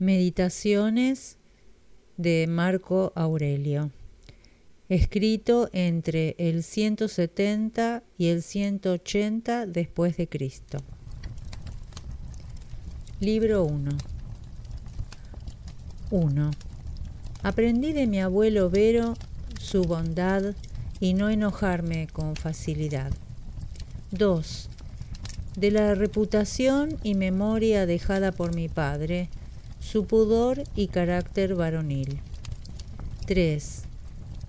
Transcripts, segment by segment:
Meditaciones de Marco Aurelio, escrito entre el 170 y el 180 después de Cristo. Libro 1. 1. Aprendí de mi abuelo Vero su bondad y no enojarme con facilidad. 2. De la reputación y memoria dejada por mi padre, su pudor y carácter varonil. 3.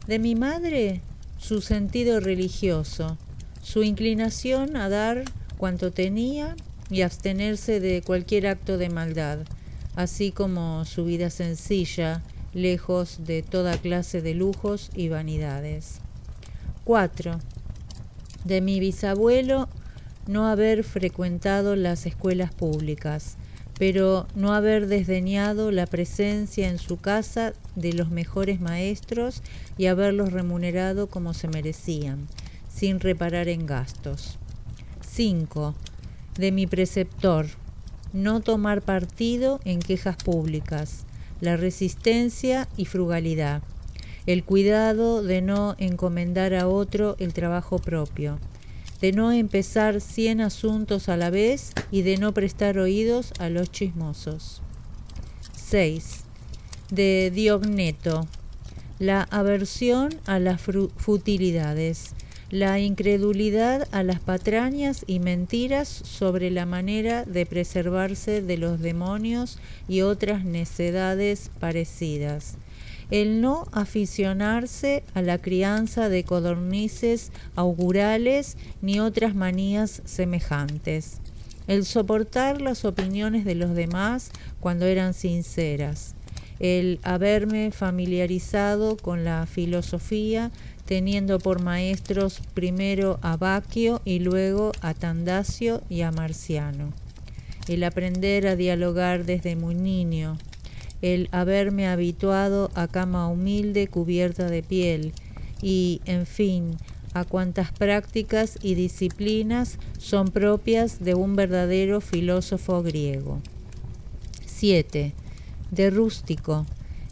De mi madre, su sentido religioso, su inclinación a dar cuanto tenía y abstenerse de cualquier acto de maldad, así como su vida sencilla, lejos de toda clase de lujos y vanidades. 4. De mi bisabuelo, no haber frecuentado las escuelas públicas, pero no haber desdeñado la presencia en su casa de los mejores maestros y haberlos remunerado como se merecían, sin reparar en gastos. 5. De mi preceptor, no tomar partido en quejas públicas, la resistencia y frugalidad, el cuidado de no encomendar a otro el trabajo propio, de no empezar 100 asuntos a la vez y de no prestar oídos a los chismosos. 6. De Diogneto, la aversión a las futilidades, la incredulidad a las patrañas y mentiras sobre la manera de preservarse de los demonios y otras necedades parecidas, el no aficionarse a la crianza de codornices augurales ni otras manías semejantes, el soportar las opiniones de los demás cuando eran sinceras, el haberme familiarizado con la filosofía, teniendo por maestros primero a Baquio y luego a Tandacio y a Marciano, el aprender a dialogar desde muy niño, el haberme habituado a cama humilde cubierta de piel y, en fin, a cuantas prácticas y disciplinas son propias de un verdadero filósofo griego. 7. De rústico,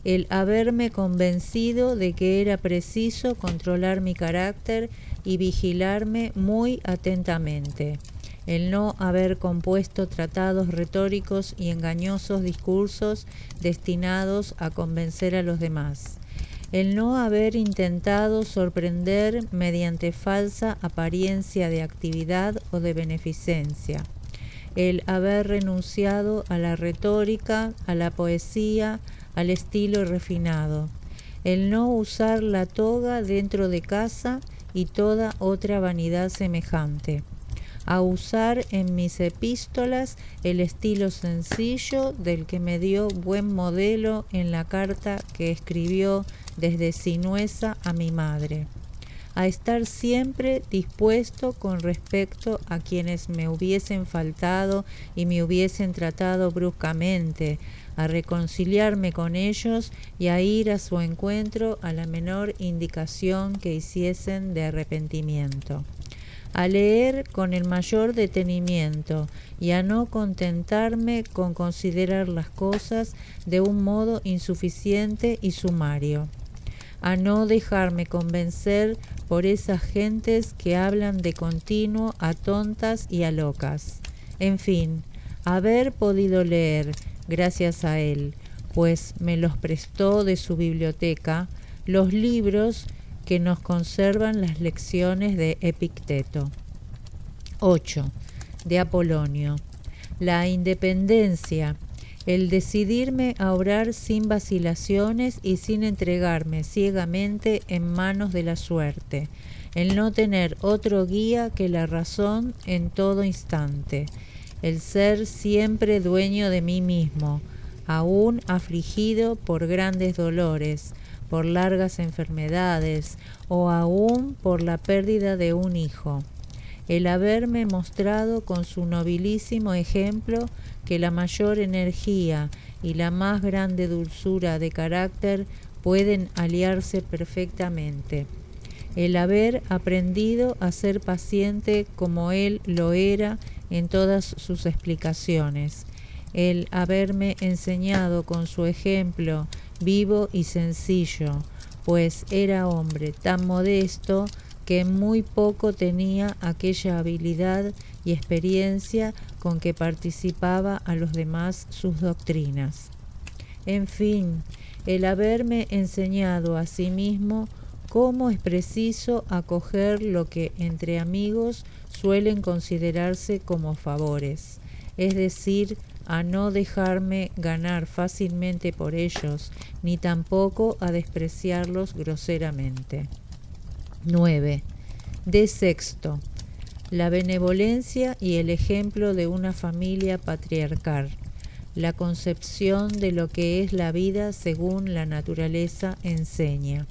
el haberme convencido de que era preciso controlar mi carácter y vigilarme muy atentamente, el no haber compuesto tratados retóricos y engañosos discursos destinados a convencer a los demás, el no haber intentado sorprender mediante falsa apariencia de actividad o de beneficencia, el haber renunciado a la retórica, a la poesía, al estilo refinado, el no usar la toga dentro de casa y toda otra vanidad semejante, a usar en mis epístolas el estilo sencillo del que me dio buen modelo en la carta que escribió desde Sinuesa a mi madre, a estar siempre dispuesto con respecto a quienes me hubiesen faltado y me hubiesen tratado bruscamente, a reconciliarme con ellos y a ir a su encuentro a la menor indicación que hiciesen de arrepentimiento, a leer con el mayor detenimiento y a no contentarme con considerar las cosas de un modo insuficiente y sumario, a no dejarme convencer por esas gentes que hablan de continuo a tontas y a locas. En fin, haber podido leer, gracias a él, pues me los prestó de su biblioteca, los libros que nos conservan las lecciones de Epicteto. 8. De Apolonio, la independencia, el decidirme a obrar sin vacilaciones y sin entregarme ciegamente en manos de la suerte, el no tener otro guía que la razón en todo instante, el ser siempre dueño de mí mismo, aún afligido por grandes dolores, por largas enfermedades o aún por la pérdida de un hijo, el haberme mostrado con su nobilísimo ejemplo que la mayor energía y la más grande dulzura de carácter pueden aliarse perfectamente, el haber aprendido a ser paciente como él lo era en todas sus explicaciones, el haberme enseñado con su ejemplo vivo y sencillo, pues era hombre tan modesto que muy poco tenía aquella habilidad y experiencia con que participaba a los demás sus doctrinas. En fin, el haberme enseñado a sí mismo cómo es preciso acoger lo que entre amigos suelen considerarse como favores, es decir, a no dejarme ganar fácilmente por ellos, ni tampoco a despreciarlos groseramente. 9. De sexto, la benevolencia y el ejemplo de una familia patriarcal, la concepción de lo que es la vida según la naturaleza enseña,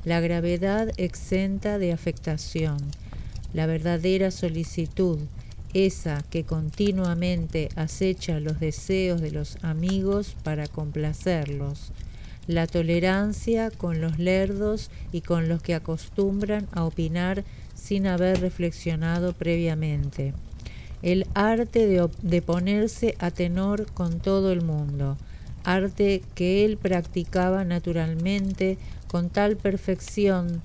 la gravedad exenta de afectación, la verdadera solicitud, esa que continuamente acecha los deseos de los amigos para complacerlos, la tolerancia con los lerdos y con los que acostumbran a opinar sin haber reflexionado previamente, el arte de ponerse a tenor con todo el mundo, arte que él practicaba naturalmente con tal perfección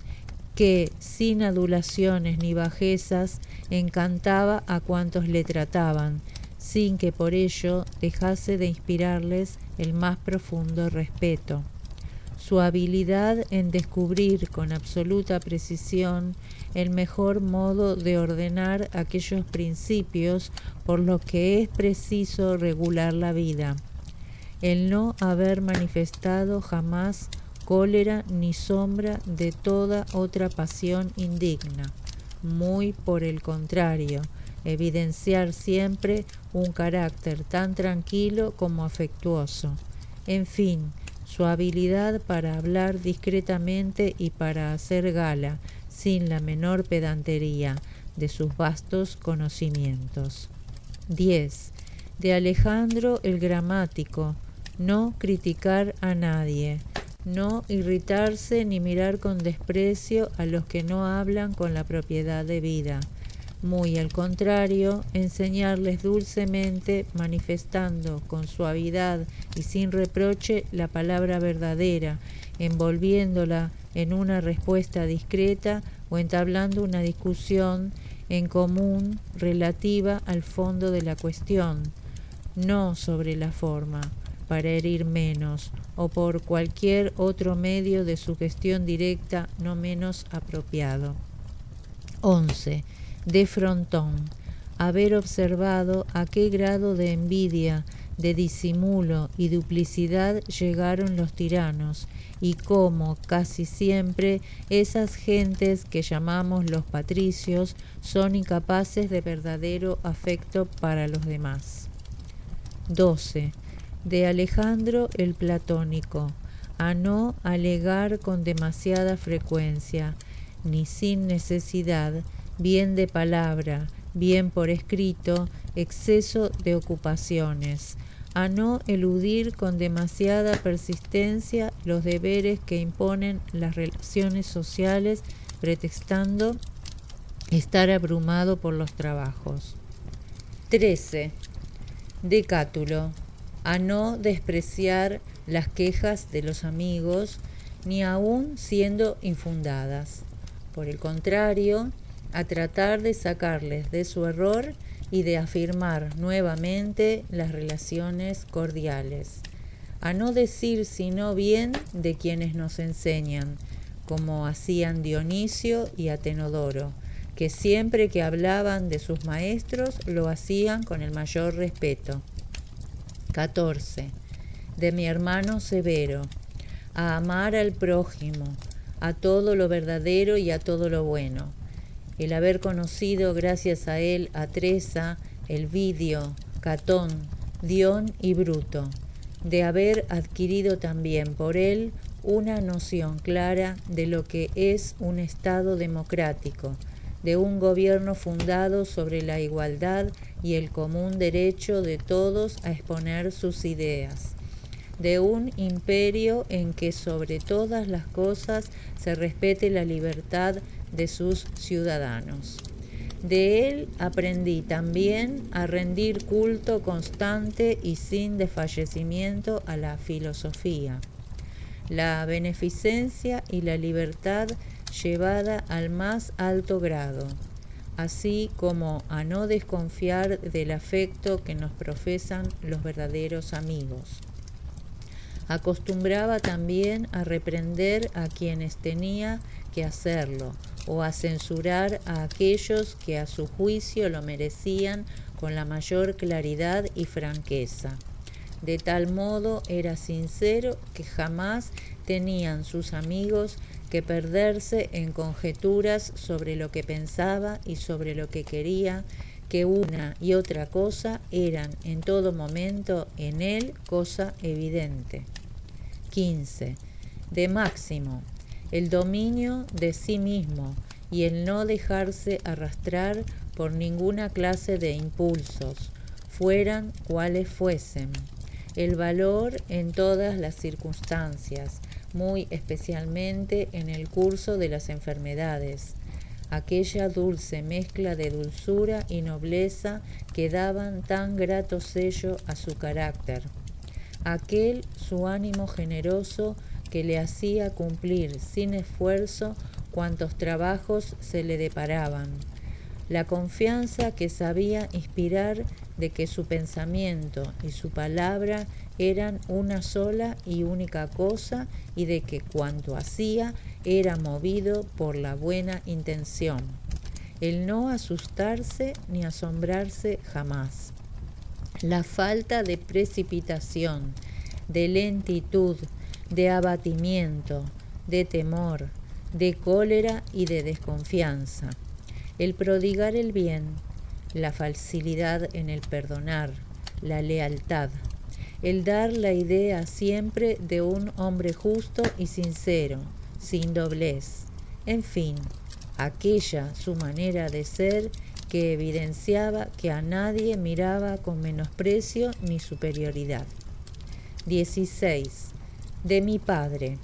que, sin adulaciones ni bajezas, encantaba a cuantos le trataban, sin que por ello dejase de inspirarles el más profundo respeto. Su habilidad en descubrir con absoluta precisión el mejor modo de ordenar aquellos principios por los que es preciso regular la vida, el no haber manifestado jamás cólera ni sombra de toda otra pasión indigna, muy por el contrario, evidenciar siempre un carácter tan tranquilo como afectuoso. En fin, su habilidad para hablar discretamente y para hacer gala, sin la menor pedantería, de sus vastos conocimientos. 10. De Alejandro el gramático, no criticar a nadie, no irritarse ni mirar con desprecio a los que no hablan con la propiedad debida. Muy al contrario, enseñarles dulcemente, manifestando con suavidad y sin reproche la palabra verdadera, envolviéndola en una respuesta discreta o entablando una discusión en común relativa al fondo de la cuestión, no sobre la forma, para herir menos, o por cualquier otro medio de sugestión directa no menos apropiado. 11. De Frontón, haber observado a qué grado de envidia, de disimulo y duplicidad llegaron los tiranos, y cómo casi siempre esas gentes que llamamos los patricios son incapaces de verdadero afecto para los demás. 12. De Alejandro el Platónico, a no alegar con demasiada frecuencia, ni sin necesidad, bien de palabra, bien por escrito, exceso de ocupaciones, a no eludir con demasiada persistencia los deberes que imponen las relaciones sociales, pretextando estar abrumado por los trabajos. 13. De Cátulo, a no despreciar las quejas de los amigos, ni aun siendo infundadas. Por el contrario, a tratar de sacarles de su error y de afirmar nuevamente las relaciones cordiales. A no decir sino bien de quienes nos enseñan, como hacían Dionisio y Atenodoro, que siempre que hablaban de sus maestros lo hacían con el mayor respeto. 14. De mi hermano Severo, a amar al prójimo, a todo lo verdadero y a todo lo bueno. El haber conocido gracias a él a Tresa, Elvidio, Catón, Dion y Bruto, de haber adquirido también por él una noción clara de lo que es un Estado democrático, de un gobierno fundado sobre la igualdad y el común derecho de todos a exponer sus ideas, de un imperio en que sobre todas las cosas se respete la libertad de sus ciudadanos. De él aprendí también a rendir culto constante y sin desfallecimiento a la filosofía, la beneficencia y la libertad llevada al más alto grado, así como a no desconfiar del afecto que nos profesan los verdaderos amigos. Acostumbraba también a reprender a quienes tenía que hacerlo, o a censurar a aquellos que a su juicio lo merecían con la mayor claridad y franqueza. De tal modo era sincero que jamás tenían sus amigos que perderse en conjeturas sobre lo que pensaba y sobre lo que quería, que una y otra cosa eran en todo momento en él cosa evidente. 15. De Máximo, el dominio de sí mismo y el no dejarse arrastrar por ninguna clase de impulsos, fueran cuales fuesen. El valor en todas las circunstancias, muy especialmente en el curso de las enfermedades, aquella dulce mezcla de dulzura y nobleza que daban tan grato sello a su carácter, aquel su ánimo generoso que le hacía cumplir sin esfuerzo cuantos trabajos se le deparaban, la confianza que sabía inspirar de que su pensamiento y su palabra eran una sola y única cosa y de que cuanto hacía era movido por la buena intención, el no asustarse ni asombrarse jamás, la falta de precipitación, de lentitud, de abatimiento, de temor, de cólera y de desconfianza, el prodigar el bien, la facilidad en el perdonar, la lealtad, el dar la idea siempre de un hombre justo y sincero, sin doblez, en fin, aquella su manera de ser que evidenciaba que a nadie miraba con menosprecio ni superioridad. 16. De mi padre,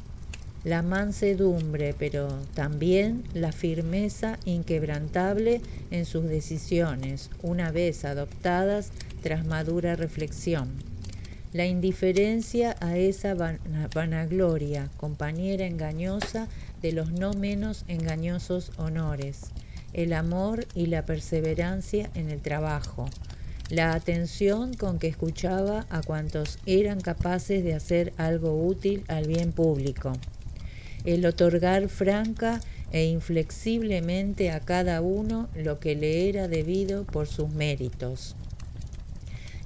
la mansedumbre, pero también la firmeza inquebrantable en sus decisiones, una vez adoptadas tras madura reflexión. La indiferencia a esa vanagloria, compañera engañosa de los no menos engañosos honores, el amor y la perseverancia en el trabajo, la atención con que escuchaba a cuantos eran capaces de hacer algo útil al bien público, el otorgar franca e inflexiblemente a cada uno lo que le era debido por sus méritos,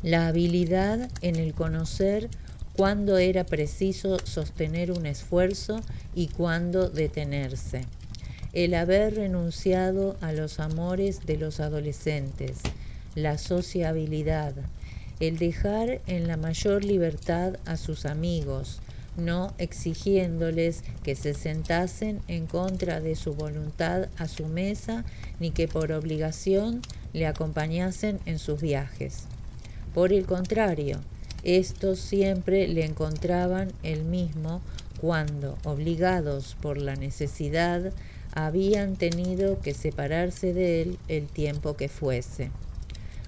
la habilidad en el conocer cuándo era preciso sostener un esfuerzo y cuándo detenerse, el haber renunciado a los amores de los adolescentes, la sociabilidad, el dejar en la mayor libertad a sus amigos, no exigiéndoles que se sentasen en contra de su voluntad a su mesa ni que por obligación le acompañasen en sus viajes. Por el contrario, estos siempre le encontraban el mismo cuando, obligados por la necesidad, habían tenido que separarse de él el tiempo que fuese.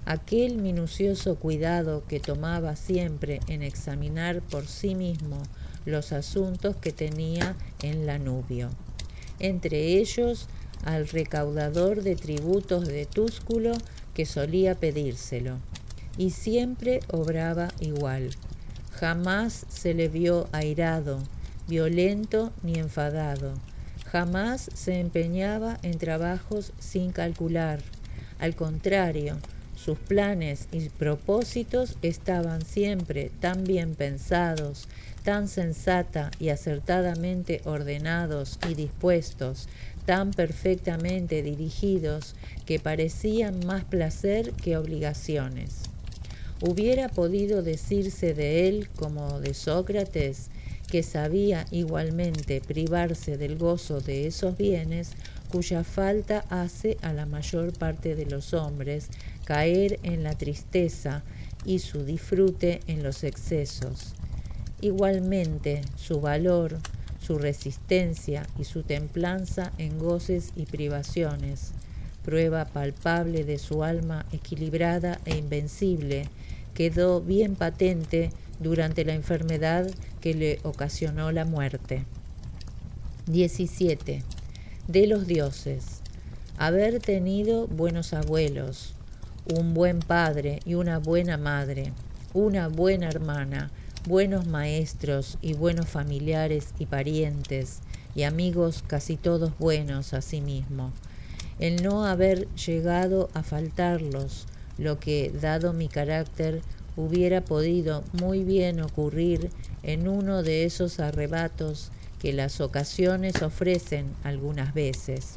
Aquel minucioso cuidado que tomaba siempre en examinar por sí mismo los asuntos que tenía en Lanubio, entre ellos al recaudador de tributos de Túsculo que solía pedírselo, y siempre obraba igual. Jamás se le vio airado, violento ni enfadado, jamás se empeñaba en trabajos sin calcular, al contrario, sus planes y propósitos estaban siempre tan bien pensados, tan sensata y acertadamente ordenados y dispuestos, tan perfectamente dirigidos, que parecían más placer que obligaciones. Hubiera podido decirse de él, como de Sócrates, que sabía igualmente privarse del gozo de esos bienes cuya falta hace a la mayor parte de los hombres caer en la tristeza y su disfrute en los excesos. Igualmente, su valor, su resistencia y su templanza en goces y privaciones, prueba palpable de su alma equilibrada e invencible, quedó bien patente durante la enfermedad que le ocasionó la muerte. 17. De los dioses. Haber tenido buenos abuelos, un buen padre y una buena madre, una buena hermana, buenos maestros y buenos familiares y parientes, y amigos casi todos buenos asimismo. El no haber llegado a faltarlos, lo que, dado mi carácter, hubiera podido muy bien ocurrir en uno de esos arrebatos que las ocasiones ofrecen algunas veces.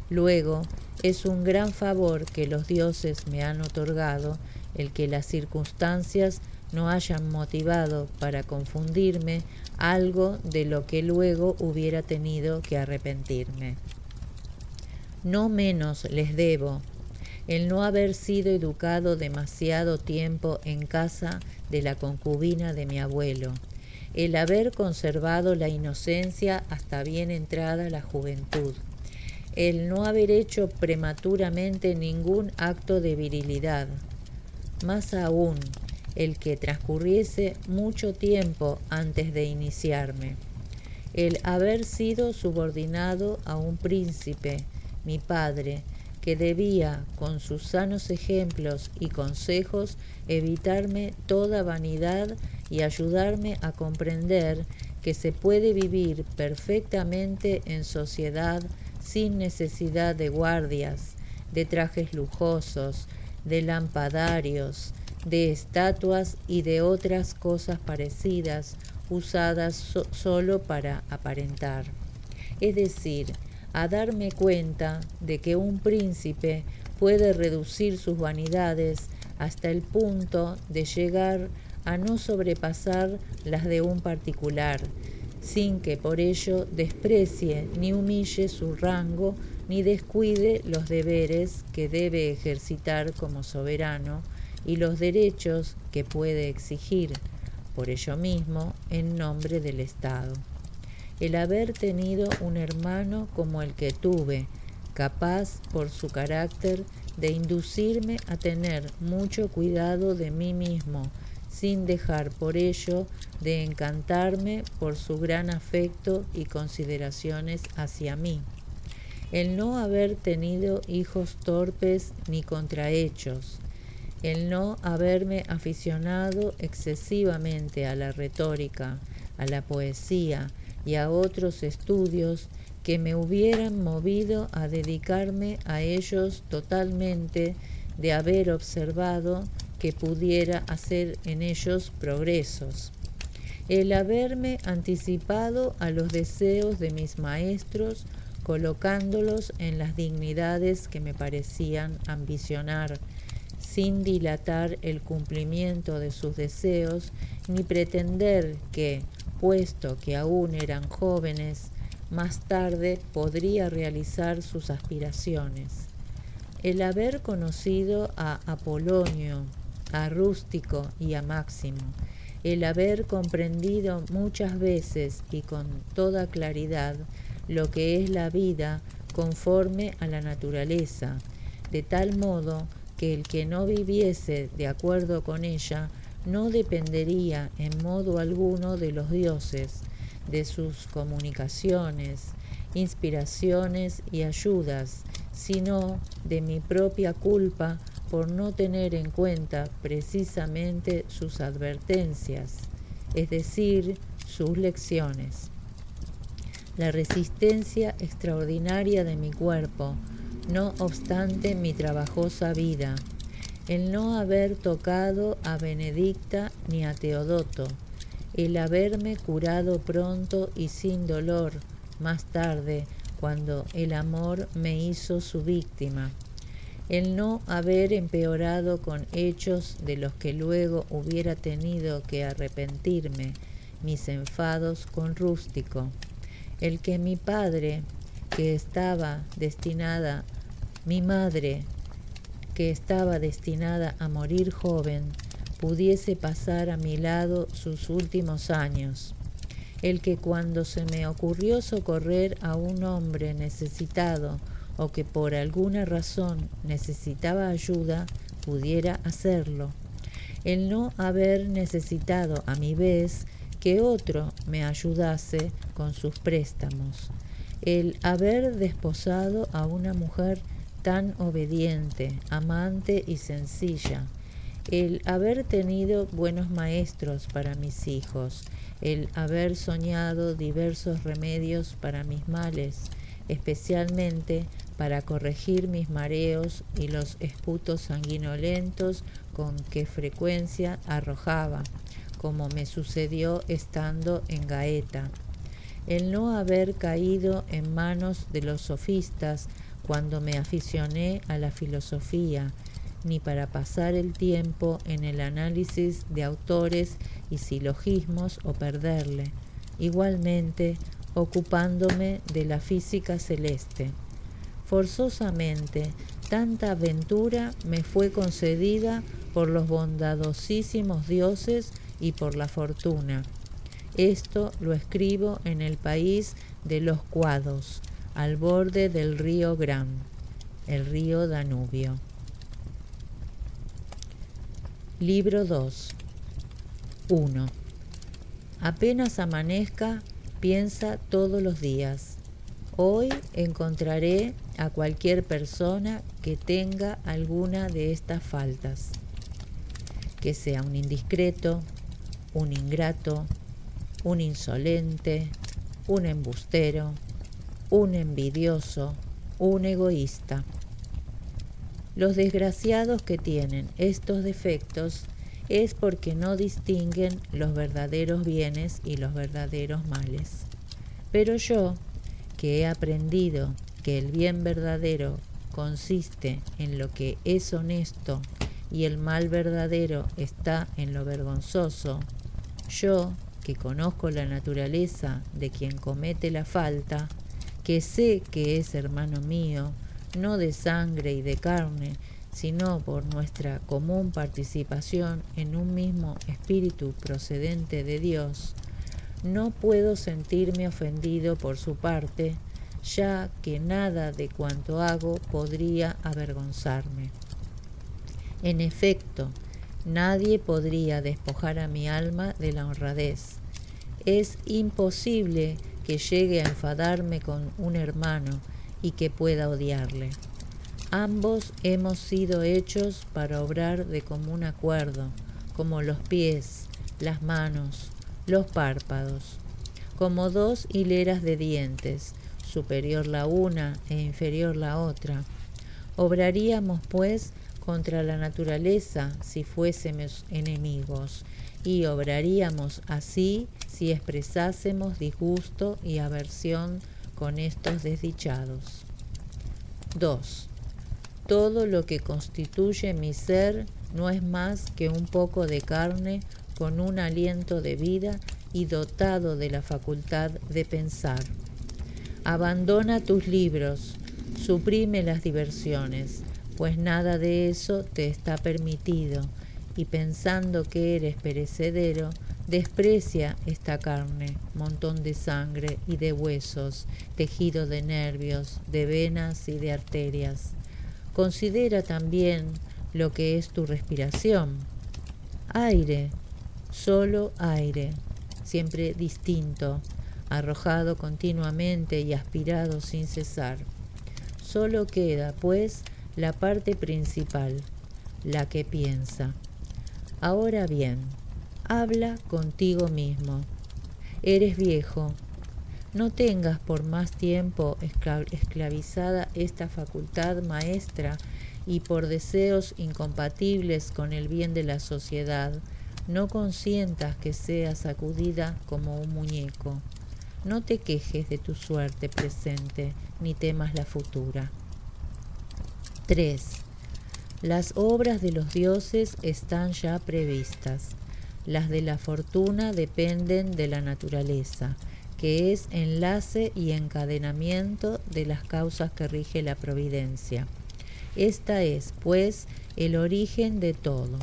Luego, es un gran favor que los dioses me han otorgado el que las circunstancias no hayan motivado para confundirme algo de lo que luego hubiera tenido que arrepentirme. No menos les debo el no haber sido educado demasiado tiempo en casa de la concubina de mi abuelo, el haber conservado la inocencia hasta bien entrada la juventud, el no haber hecho prematuramente ningún acto de virilidad, más aún el que transcurriese mucho tiempo antes de iniciarme, el haber sido subordinado a un príncipe, mi padre, que debía, con sus sanos ejemplos y consejos, evitarme toda vanidad y ayudarme a comprender que se puede vivir perfectamente en sociedad sin necesidad de guardias, de trajes lujosos, de lampadarios, de estatuas y de otras cosas parecidas usadas solo para aparentar. Es decir, a darme cuenta de que un príncipe puede reducir sus vanidades hasta el punto de llegar a no sobrepasar las de un particular, sin que por ello desprecie ni humille su rango ni descuide los deberes que debe ejercitar como soberano y los derechos que puede exigir, por ello mismo, en nombre del Estado. El haber tenido un hermano como el que tuve, capaz por su carácter de inducirme a tener mucho cuidado de mí mismo, sin dejar por ello de encantarme por su gran afecto y consideraciones hacia mí. El no haber tenido hijos torpes ni contrahechos, el no haberme aficionado excesivamente a la retórica, a la poesía y a otros estudios que me hubieran movido a dedicarme a ellos totalmente, de haber observado que pudiera hacer en ellos progresos. El haberme anticipado a los deseos de mis maestros, colocándolos en las dignidades que me parecían ambicionar, sin dilatar el cumplimiento de sus deseos, ni pretender que, puesto que aún eran jóvenes, más tarde podría realizar sus aspiraciones. El haber conocido a Apolonio, a Rústico y a Máximo, el haber comprendido muchas veces y con toda claridad lo que es la vida conforme a la naturaleza, de tal modo que el que no viviese de acuerdo con ella no dependería en modo alguno de los dioses, de sus comunicaciones, inspiraciones y ayudas, sino de mi propia culpa por no tener en cuenta precisamente sus advertencias, es decir, sus lecciones. La resistencia extraordinaria de mi cuerpo, no obstante mi trabajosa vida, el no haber tocado a Benedicta ni a Teodoto, el haberme curado pronto y sin dolor, más tarde, cuando el amor me hizo su víctima, el no haber empeorado con hechos de los que luego hubiera tenido que arrepentirme, mis enfados con Rústico, el que mi padre, que estaba destinada, mi madre, que estaba destinada a morir joven, pudiese pasar a mi lado sus últimos años, el que cuando se me ocurrió socorrer a un hombre necesitado o que por alguna razón necesitaba ayuda, pudiera hacerlo. El no haber necesitado a mi vez que otro me ayudase con sus préstamos. El haber desposado a una mujer tan obediente, amante y sencilla. El haber tenido buenos maestros para mis hijos. El haber soñado diversos remedios para mis males, especialmente para corregir mis mareos y los esputos sanguinolentos con que frecuencia arrojaba, como me sucedió estando en Gaeta. El no haber caído en manos de los sofistas cuando me aficioné a la filosofía, ni para pasar el tiempo en el análisis de autores y silogismos o perderle, igualmente ocupándome de la física celeste. Forzosamente, tanta aventura me fue concedida por los bondadosísimos dioses y por la fortuna. Esto lo escribo en el país de los Cuados, al borde del río Gran, el río Danubio. Libro 2. 1. Apenas amanezca, piensa todos los días. Hoy encontraré a cualquier persona que tenga alguna de estas faltas. Que sea un indiscreto, un ingrato, un insolente, un embustero, un envidioso, un egoísta. Los desgraciados que tienen estos defectos es porque no distinguen los verdaderos bienes y los verdaderos males. Pero yo, que he aprendido que el bien verdadero consiste en lo que es honesto y el mal verdadero está en lo vergonzoso, yo, que conozco la naturaleza de quien comete la falta, que sé que es hermano mío, no de sangre y de carne, sino por nuestra común participación en un mismo espíritu procedente de Dios, no puedo sentirme ofendido por su parte, ya que nada de cuanto hago podría avergonzarme. En efecto, nadie podría despojar a mi alma de la honradez. Es imposible que llegue a enfadarme con un hermano y que pueda odiarle. Ambos hemos sido hechos para obrar de común acuerdo, como los pies, las manos, los párpados, como dos hileras de dientes, superior la una e inferior la otra. Obraríamos, pues, contra la naturaleza si fuésemos enemigos, y obraríamos así si expresásemos disgusto y aversión con estos desdichados. 2. Todo lo que constituye mi ser no es más que un poco de carne con un aliento de vida y dotado de la facultad de pensar. Abandona tus libros, suprime las diversiones, pues nada de eso te está permitido, y pensando que eres perecedero, desprecia esta carne, montón de sangre y de huesos, tejido de nervios, de venas y de arterias. Considera también lo que es tu respiración. Aire, solo aire, siempre distinto, arrojado continuamente y aspirado sin cesar. Solo queda, pues, la parte principal, la que piensa. Ahora bien, habla contigo mismo. Eres viejo. No tengas por más tiempo esclavizada esta facultad maestra y por deseos incompatibles con el bien de la sociedad, no consientas que sea sacudida como un muñeco. No te quejes de tu suerte presente, ni temas la futura. 3. Las obras de los dioses están ya previstas. Las de la fortuna dependen de la naturaleza, que es enlace y encadenamiento de las causas que rige la providencia. Esta es, pues, el origen de todo,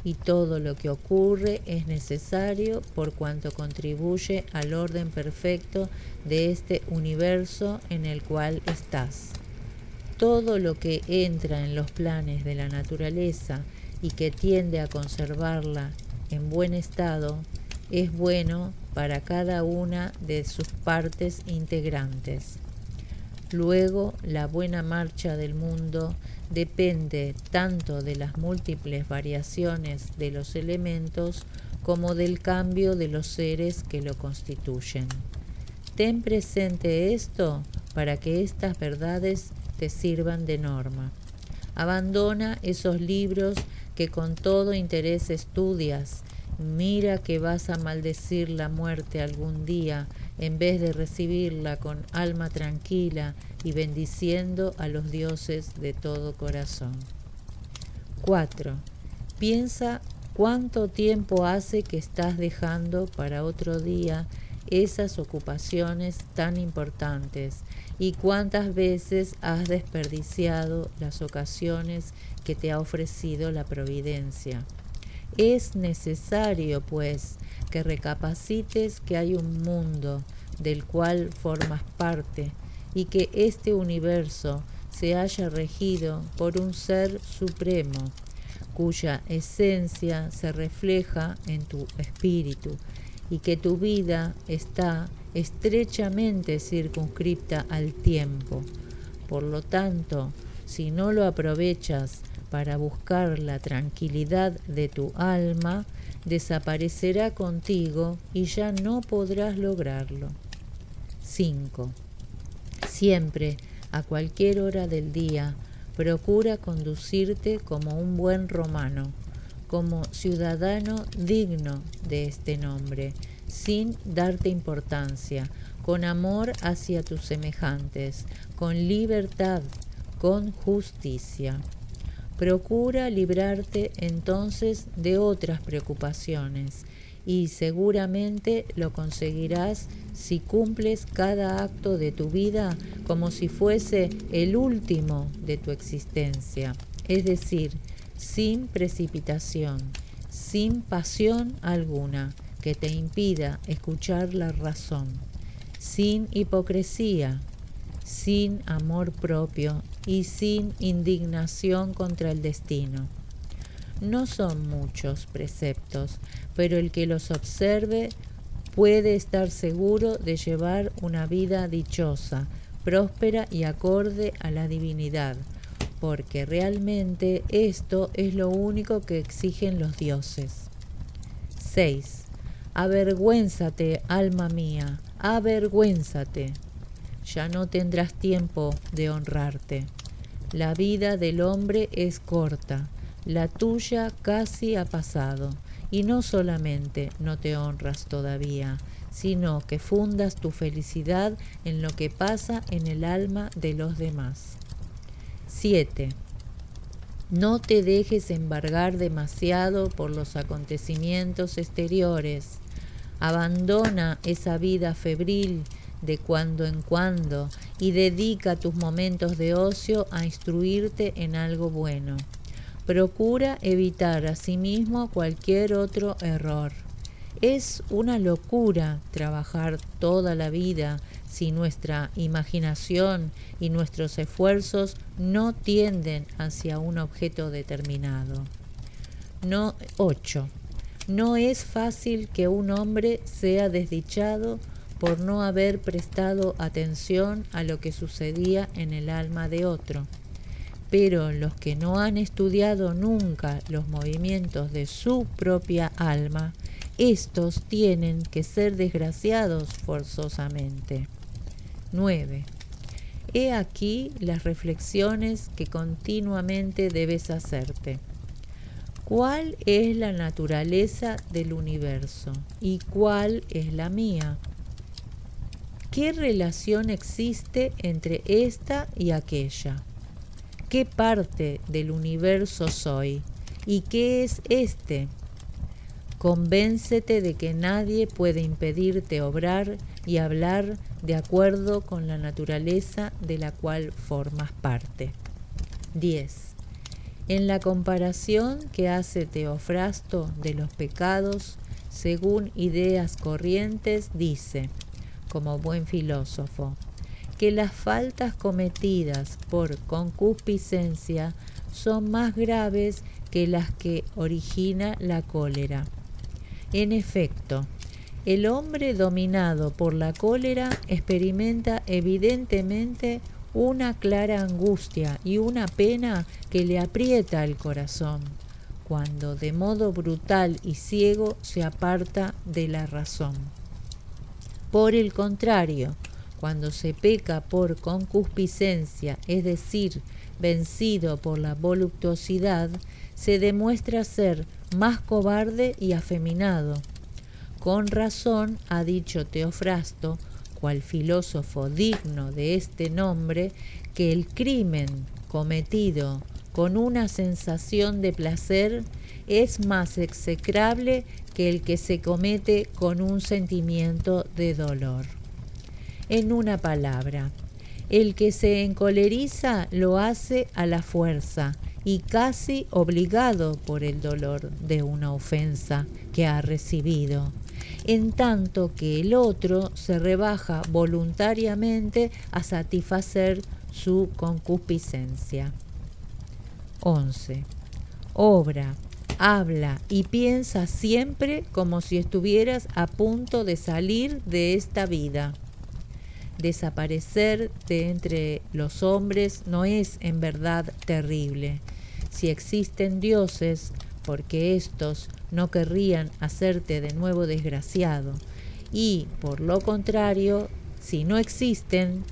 y todo lo que ocurre es necesario por cuanto contribuye al orden perfecto de este universo en el cual estás. todo lo que entra en los planes de la naturaleza y que tiende a conservarla en buen estado es bueno para cada una de sus partes integrantes. Luego, la buena marcha del mundo depende tanto de las múltiples variaciones de los elementos como del cambio de los seres que lo constituyen. Ten presente esto para que estas verdades te sirvan de norma. Abandona esos libros que con todo interés estudias. Mira que vas a maldecir la muerte algún día en vez de recibirla con alma tranquila y bendiciendo a los dioses de todo corazón. 4. Piensa cuánto tiempo hace que estás dejando para otro día esas ocupaciones tan importantes y cuántas veces has desperdiciado las ocasiones que te ha ofrecido la providencia. Es necesario, pues, que recapacites que hay un mundo del cual formas parte y que este universo se haya regido por un ser supremo, cuya esencia se refleja en tu espíritu y que tu vida está estrechamente circunscripta al tiempo. Por lo tanto, si no lo aprovechas para buscar la tranquilidad de tu alma, desaparecerá contigo y ya no podrás lograrlo. 5. Siempre, a cualquier hora del día, procura conducirte como un buen romano, como ciudadano digno de este nombre, sin darte importancia, con amor hacia tus semejantes, con libertad, con justicia. Procura librarte entonces de otras preocupaciones y seguramente lo conseguirás si cumples cada acto de tu vida como si fuese el último de tu existencia, es decir, sin precipitación, sin pasión alguna que te impida escuchar la razón, sin hipocresía, sin amor propio y sin indignación contra el destino. No son muchos preceptos, pero el que los observe puede estar seguro de llevar una vida dichosa, próspera y acorde a la divinidad, porque realmente esto es lo único que exigen los dioses. 6. Avergüénzate, alma mía, avergüénzate. Ya no tendrás tiempo de honrarte. La vida del hombre es corta, la tuya casi ha pasado, y no solamente no te honras todavía, sino que fundas tu felicidad en lo que pasa en el alma de los demás. 7. No te dejes embargar demasiado por los acontecimientos exteriores. Abandona esa vida febril de cuando en cuando y dedica tus momentos de ocio a instruirte en algo bueno. Procura evitar asimismo cualquier otro error. Es una locura trabajar toda la vida si nuestra imaginación y nuestros esfuerzos no tienden hacia un objeto determinado. 8. No es fácil que un hombre sea desdichado por no haber prestado atención a lo que sucedía en el alma de otro. Pero los que no han estudiado nunca los movimientos de su propia alma, estos tienen que ser desgraciados forzosamente. 9. He aquí las reflexiones que continuamente debes hacerte. ¿Cuál es la naturaleza del universo y cuál es la mía? ¿Qué relación existe entre esta y aquella? ¿Qué parte del universo soy? ¿Y qué es este? Convéncete de que nadie puede impedirte obrar y hablar de acuerdo con la naturaleza de la cual formas parte. 10. En la comparación que hace Teofrasto de los pecados, según ideas corrientes, dice, como buen filósofo, que las faltas cometidas por concupiscencia son más graves que las que origina la cólera. En efecto, el hombre dominado por la cólera experimenta evidentemente una clara angustia y una pena que le aprieta el corazón, cuando de modo brutal y ciego se aparta de la razón. Por el contrario, cuando se peca por concupiscencia, es decir, vencido por la voluptuosidad, se demuestra ser más cobarde y afeminado. Con razón ha dicho Teofrasto, cual filósofo digno de este nombre, que el crimen cometido con una sensación de placer es más execrable que el que se comete con un sentimiento de dolor. En una palabra, el que se encoleriza lo hace a la fuerza y casi obligado por el dolor de una ofensa que ha recibido, en tanto que el otro se rebaja voluntariamente a satisfacer su concupiscencia. 11. Obra, habla y piensa siempre como si estuvieras a punto de salir de esta vida. Desaparecer de entre los hombres no es en verdad terrible. Si existen dioses, porque éstos no querrían hacerte de nuevo desgraciado, y por lo contrario, si no existen,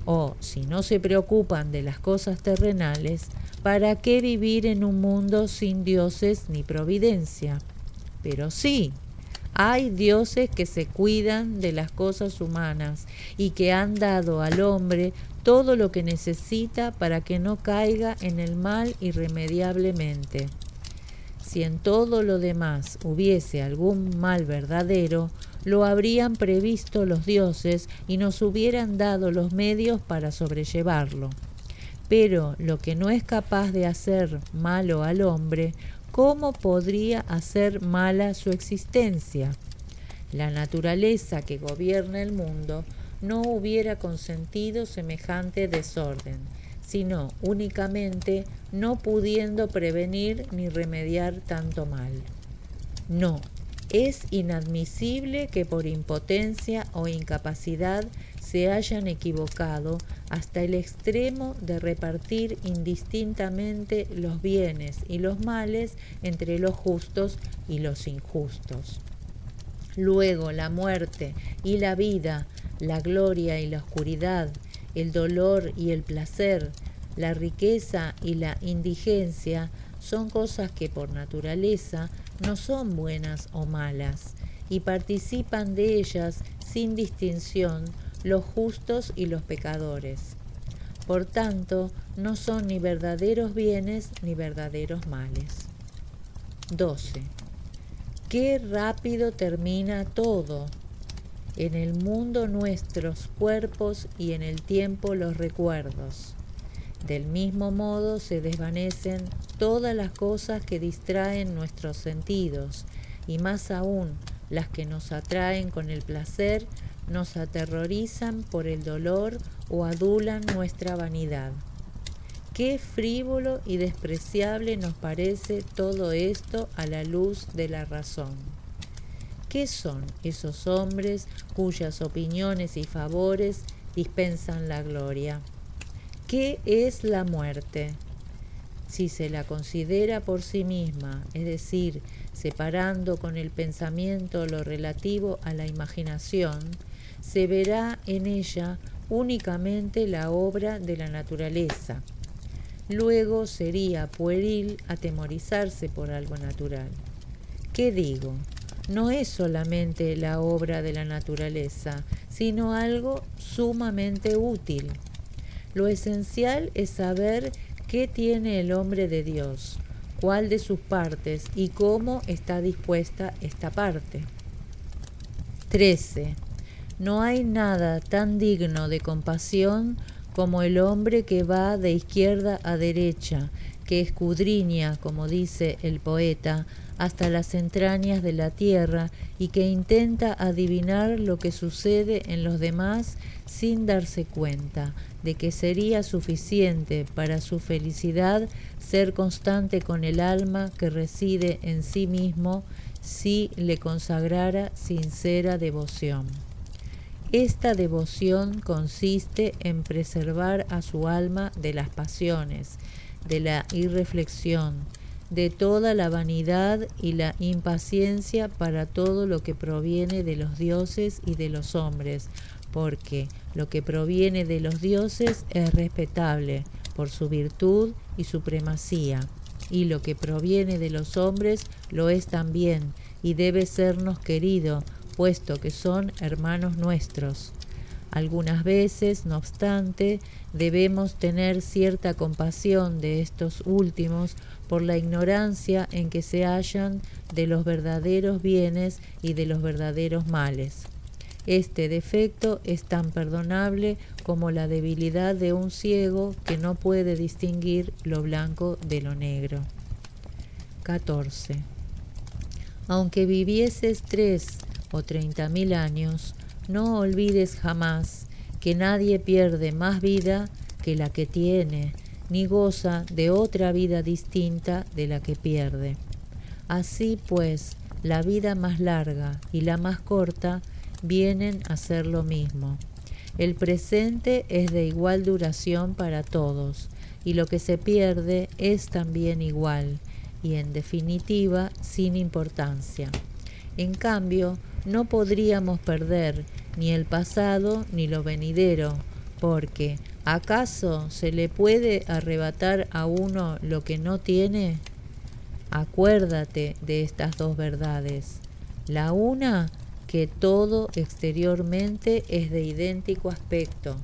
o si no se preocupan de las cosas terrenales, ¿para qué vivir en un mundo sin dioses ni providencia? Pero sí, hay dioses que se cuidan de las cosas humanas y que han dado al hombre todo lo que necesita para que no caiga en el mal irremediablemente. Si en todo lo demás hubiese algún mal verdadero, lo habrían previsto los dioses y nos hubieran dado los medios para sobrellevarlo. Pero lo que no es capaz de hacer malo al hombre, ¿cómo podría hacer mala su existencia? La naturaleza que gobierna el mundo no hubiera consentido semejante desorden, sino únicamente no pudiendo prevenir ni remediar tanto mal. No, es inadmisible que por impotencia o incapacidad se hayan equivocado hasta el extremo de repartir indistintamente los bienes y los males entre los justos y los injustos. Luego la muerte y la vida, la gloria y la oscuridad, el dolor y el placer, la riqueza y la indigencia son cosas que por naturaleza no son buenas o malas, y participan de ellas sin distinción los justos y los pecadores. Por tanto, no son ni verdaderos bienes ni verdaderos males. 12. Qué rápido termina todo. En el mundo nuestros cuerpos y en el tiempo los recuerdos. Del mismo modo se desvanecen todas las cosas que distraen nuestros sentidos, y más aún las que nos atraen con el placer, nos aterrorizan por el dolor o adulan nuestra vanidad. Qué frívolo y despreciable nos parece todo esto a la luz de la razón. ¿Qué son esos hombres cuyas opiniones y favores dispensan la gloria? ¿Qué es la muerte? Si se la considera por sí misma, es decir, separando con el pensamiento lo relativo a la imaginación, se verá en ella únicamente la obra de la naturaleza. Luego sería pueril atemorizarse por algo natural. ¿Qué digo? No es solamente la obra de la naturaleza, sino algo sumamente útil. Lo esencial es saber qué tiene el hombre de Dios, cuál de sus partes y cómo está dispuesta esta parte. 13. No hay nada tan digno de compasión como el hombre que va de izquierda a derecha, que escudriña, como dice el poeta, hasta las entrañas de la tierra y que intenta adivinar lo que sucede en los demás sin darse cuenta de que sería suficiente para su felicidad ser constante con el alma que reside en sí mismo si le consagrara sincera devoción. Esta devoción consiste en preservar a su alma de las pasiones, de la irreflexión, de toda la vanidad y la impaciencia para todo lo que proviene de los dioses y de los hombres, porque lo que proviene de los dioses es respetable por su virtud y supremacía, y lo que proviene de los hombres lo es también, y debe sernos querido, puesto que son hermanos nuestros. Algunas veces, no obstante, debemos tener cierta compasión de estos últimos por la ignorancia en que se hallan de los verdaderos bienes y de los verdaderos males. Este defecto es tan perdonable como la debilidad de un ciego que no puede distinguir lo blanco de lo negro. 14. Aunque vivieses 3 o 30.000 años, no olvides jamás que nadie pierde más vida que la que tiene, ni goza de otra vida distinta de la que pierde. Así pues, la vida más larga y la más corta vienen a ser lo mismo. El presente es de igual duración para todos, y lo que se pierde es también igual, y en definitiva sin importancia. En cambio, no podríamos perder ni el pasado ni lo venidero, porque ¿acaso se le puede arrebatar a uno lo que no tiene? Acuérdate de estas dos verdades. La una, que todo exteriormente es de idéntico aspecto,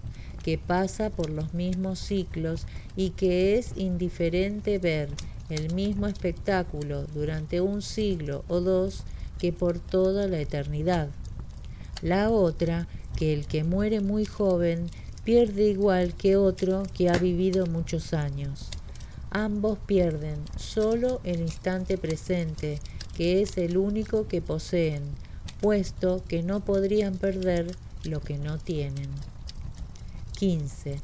que pasa por los mismos ciclos y que es indiferente ver el mismo espectáculo durante un siglo o dos que por toda la eternidad. La otra, que el que muere muy joven pierde igual que otro que ha vivido muchos años. Ambos pierden solo el instante presente, que es el único que poseen, puesto que no podrían perder lo que no tienen. 15.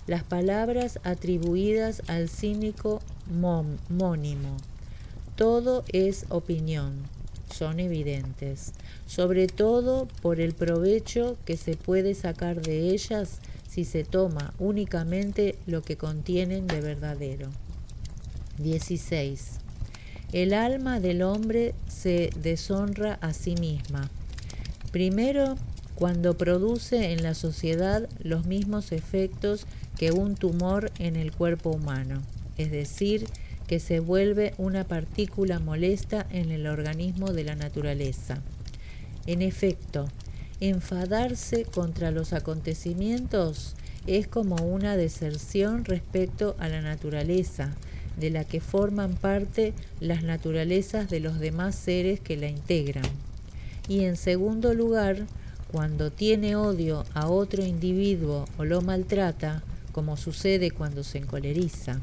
Las palabras atribuidas al cínico mónimo. Todo es opinión, son evidentes, sobre todo por el provecho que se puede sacar de ellas si se toma únicamente lo que contienen de verdadero. 16. El alma del hombre se deshonra a sí misma. Primero, cuando produce en la sociedad los mismos efectos que un tumor en el cuerpo humano, es decir, que se vuelve una partícula molesta en el organismo de la naturaleza. En efecto, enfadarse contra los acontecimientos es como una deserción respecto a la naturaleza, de la que forman parte las naturalezas de los demás seres que la integran. Y en segundo lugar, cuando tiene odio a otro individuo o lo maltrata, como sucede cuando se encoleriza.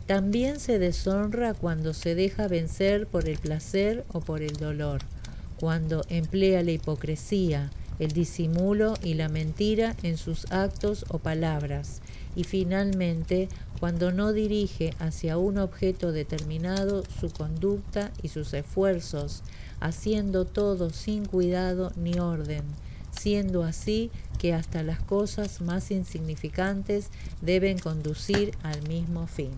También se deshonra cuando se deja vencer por el placer o por el dolor, cuando emplea la hipocresía, el disimulo y la mentira en sus actos o palabras, y finalmente cuando no dirige hacia un objeto determinado su conducta y sus esfuerzos, haciendo todo sin cuidado ni orden, siendo así que hasta las cosas más insignificantes deben conducir al mismo fin.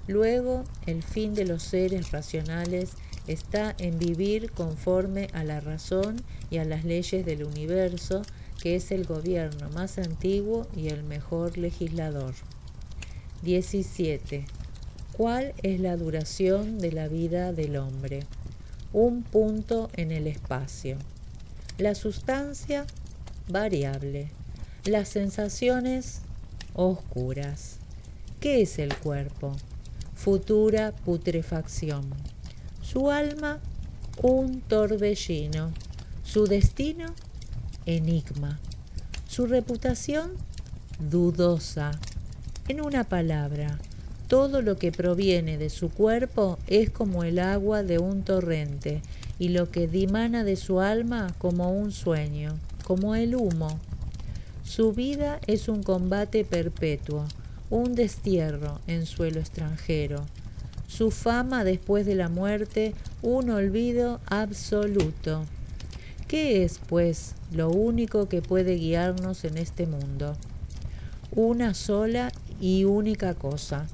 Luego, el fin de los seres racionales está en vivir conforme a la razón y a las leyes del universo, que es el gobierno más antiguo y el mejor legislador. 17. ¿Cuál es la duración de la vida del hombre? Un punto en el espacio. La sustancia, variable. Las sensaciones, oscuras. ¿Qué es el cuerpo? Futura putrefacción. Su alma, un torbellino. Su destino, enigma. Su reputación, dudosa. En una palabra, Todo lo que proviene de su cuerpo es como el agua de un torrente, y lo que dimana de su alma como un sueño, como el humo. Su vida es un combate perpetuo, un destierro en suelo extranjero. Su fama después de la muerte, un olvido absoluto. ¿Qué es, pues, lo único que puede guiarnos en este mundo? Una sola y única cosa: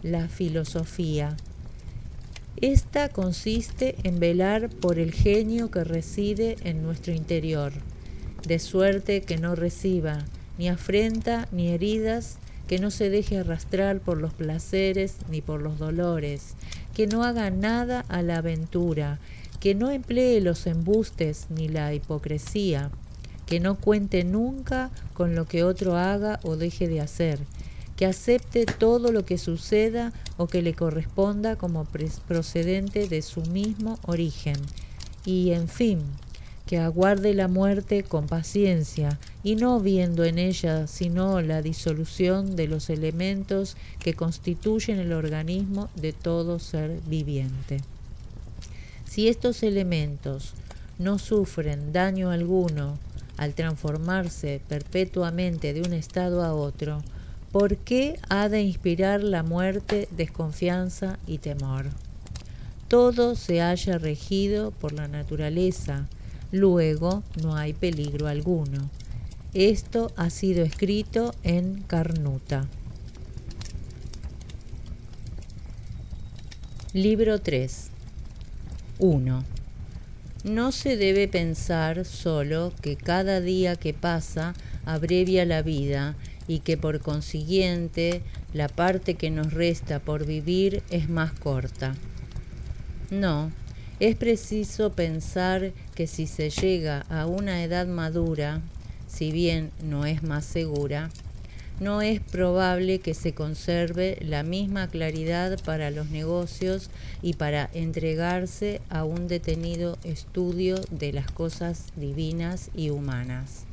la filosofía. Esta consiste en velar por el genio que reside en nuestro interior, de suerte que no reciba ni afrenta ni heridas, que no se deje arrastrar por los placeres ni por los dolores, que no haga nada a la aventura, que no emplee los embustes ni la hipocresía, que no cuente nunca con lo que otro haga o deje de hacer, que acepte todo lo que suceda o que le corresponda como procedente de su mismo origen, y, en fin, que aguarde la muerte con paciencia, y no viendo en ella sino la disolución de los elementos que constituyen el organismo de todo ser viviente. Si estos elementos no sufren daño alguno al transformarse perpetuamente de un estado a otro, ¿por qué ha de inspirar la muerte desconfianza y temor? Todo se halla regido por la naturaleza, luego no hay peligro alguno. Esto ha sido escrito en Carnuta. Libro 3. 1. No se debe pensar solo que cada día que pasa abrevia la vida y que por consiguiente la parte que nos resta por vivir es más corta. No, es preciso pensar que si se llega a una edad madura, si bien no es más segura, no es probable que se conserve la misma claridad para los negocios y para entregarse a un detenido estudio de las cosas divinas y humanas.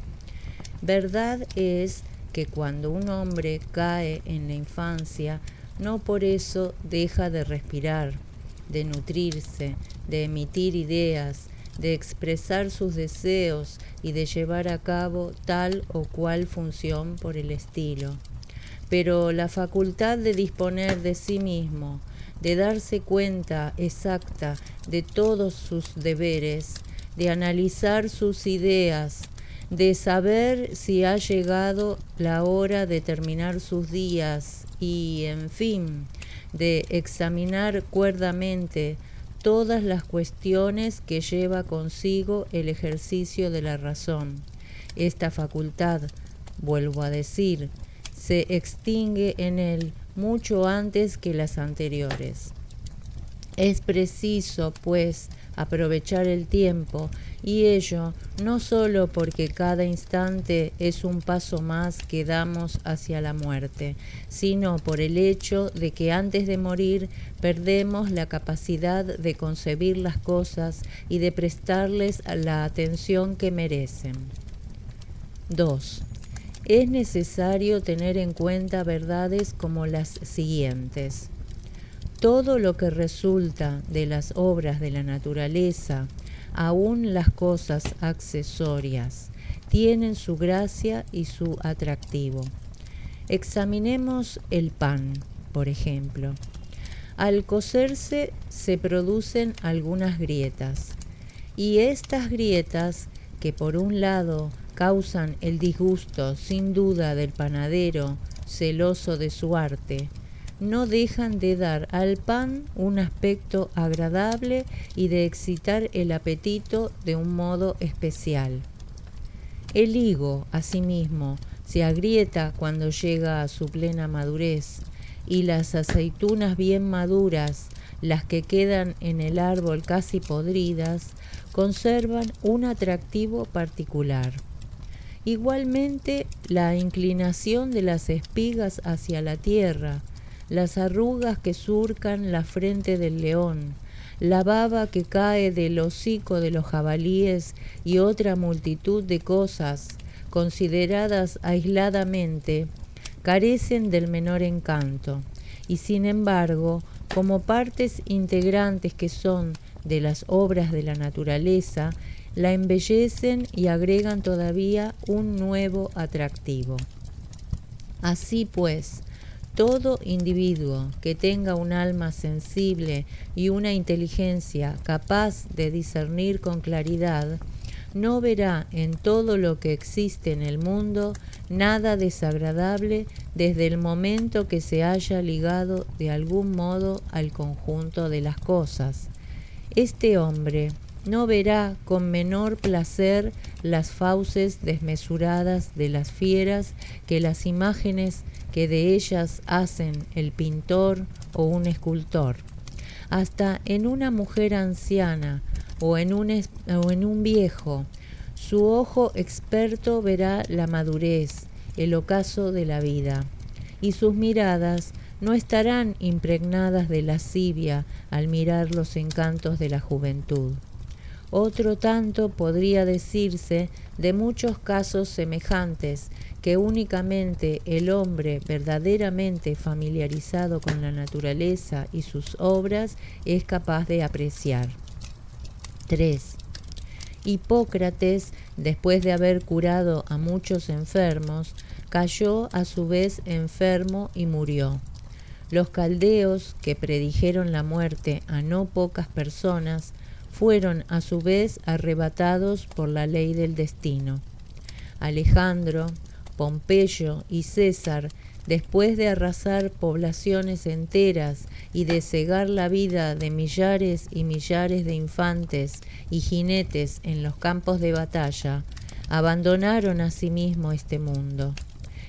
Verdad es que cuando un hombre cae en la infancia, no por eso deja de respirar, de nutrirse, de emitir ideas, de expresar sus deseos y de llevar a cabo tal o cual función por el estilo. Pero la facultad de disponer de sí mismo, de darse cuenta exacta de todos sus deberes, de analizar sus ideas, de saber si ha llegado la hora de terminar sus días y, en fin, de examinar cuerdamente todas las cuestiones que lleva consigo el ejercicio de la razón. Esta facultad, vuelvo a decir, se extingue en él mucho antes que las anteriores. Es preciso, pues, aprovechar el tiempo, y ello no solo porque cada instante es un paso más que damos hacia la muerte, sino por el hecho de que antes de morir perdemos la capacidad de concebir las cosas y de prestarles la atención que merecen. 2. Es necesario tener en cuenta verdades como las siguientes. Todo lo que resulta de las obras de la naturaleza, aun las cosas accesorias, tienen su gracia y su atractivo. Examinemos el pan, por ejemplo. Al cocerse se producen algunas grietas, y estas grietas, que por un lado causan el disgusto sin duda del panadero celoso de su arte, no dejan de dar al pan un aspecto agradable y de excitar el apetito de un modo especial. El higo, asimismo, se agrieta cuando llega a su plena madurez, y las aceitunas bien maduras, las que quedan en el árbol casi podridas, conservan un atractivo particular. Igualmente, la inclinación de las espigas hacia la tierra, las arrugas que surcan la frente del león, la baba que cae del hocico de los jabalíes y otra multitud de cosas, consideradas aisladamente, carecen del menor encanto, y sin embargo, como partes integrantes que son de las obras de la naturaleza, la embellecen y agregan todavía un nuevo atractivo. Así pues, todo individuo que tenga un alma sensible y una inteligencia capaz de discernir con claridad, no verá en todo lo que existe en el mundo nada desagradable desde el momento que se haya ligado de algún modo al conjunto de las cosas. Este hombre no verá con menor placer las fauces desmesuradas de las fieras que las imágenes que de ellas hacen el pintor o un escultor. Hasta en una mujer anciana o en un viejo, su ojo experto verá la madurez, el ocaso de la vida, y sus miradas no estarán impregnadas de lascivia al mirar los encantos de la juventud. Otro tanto podría decirse de muchos casos semejantes que únicamente el hombre verdaderamente familiarizado con la naturaleza y sus obras es capaz de apreciar. 3. Hipócrates, después de haber curado a muchos enfermos, cayó a su vez enfermo y murió. Los caldeos, que predijeron la muerte a no pocas personas, fueron a su vez arrebatados por la ley del destino. Alejandro, Pompeyo y César, después de arrasar poblaciones enteras y de cegar la vida de millares y millares de infantes y jinetes en los campos de batalla, abandonaron asimismo este mundo.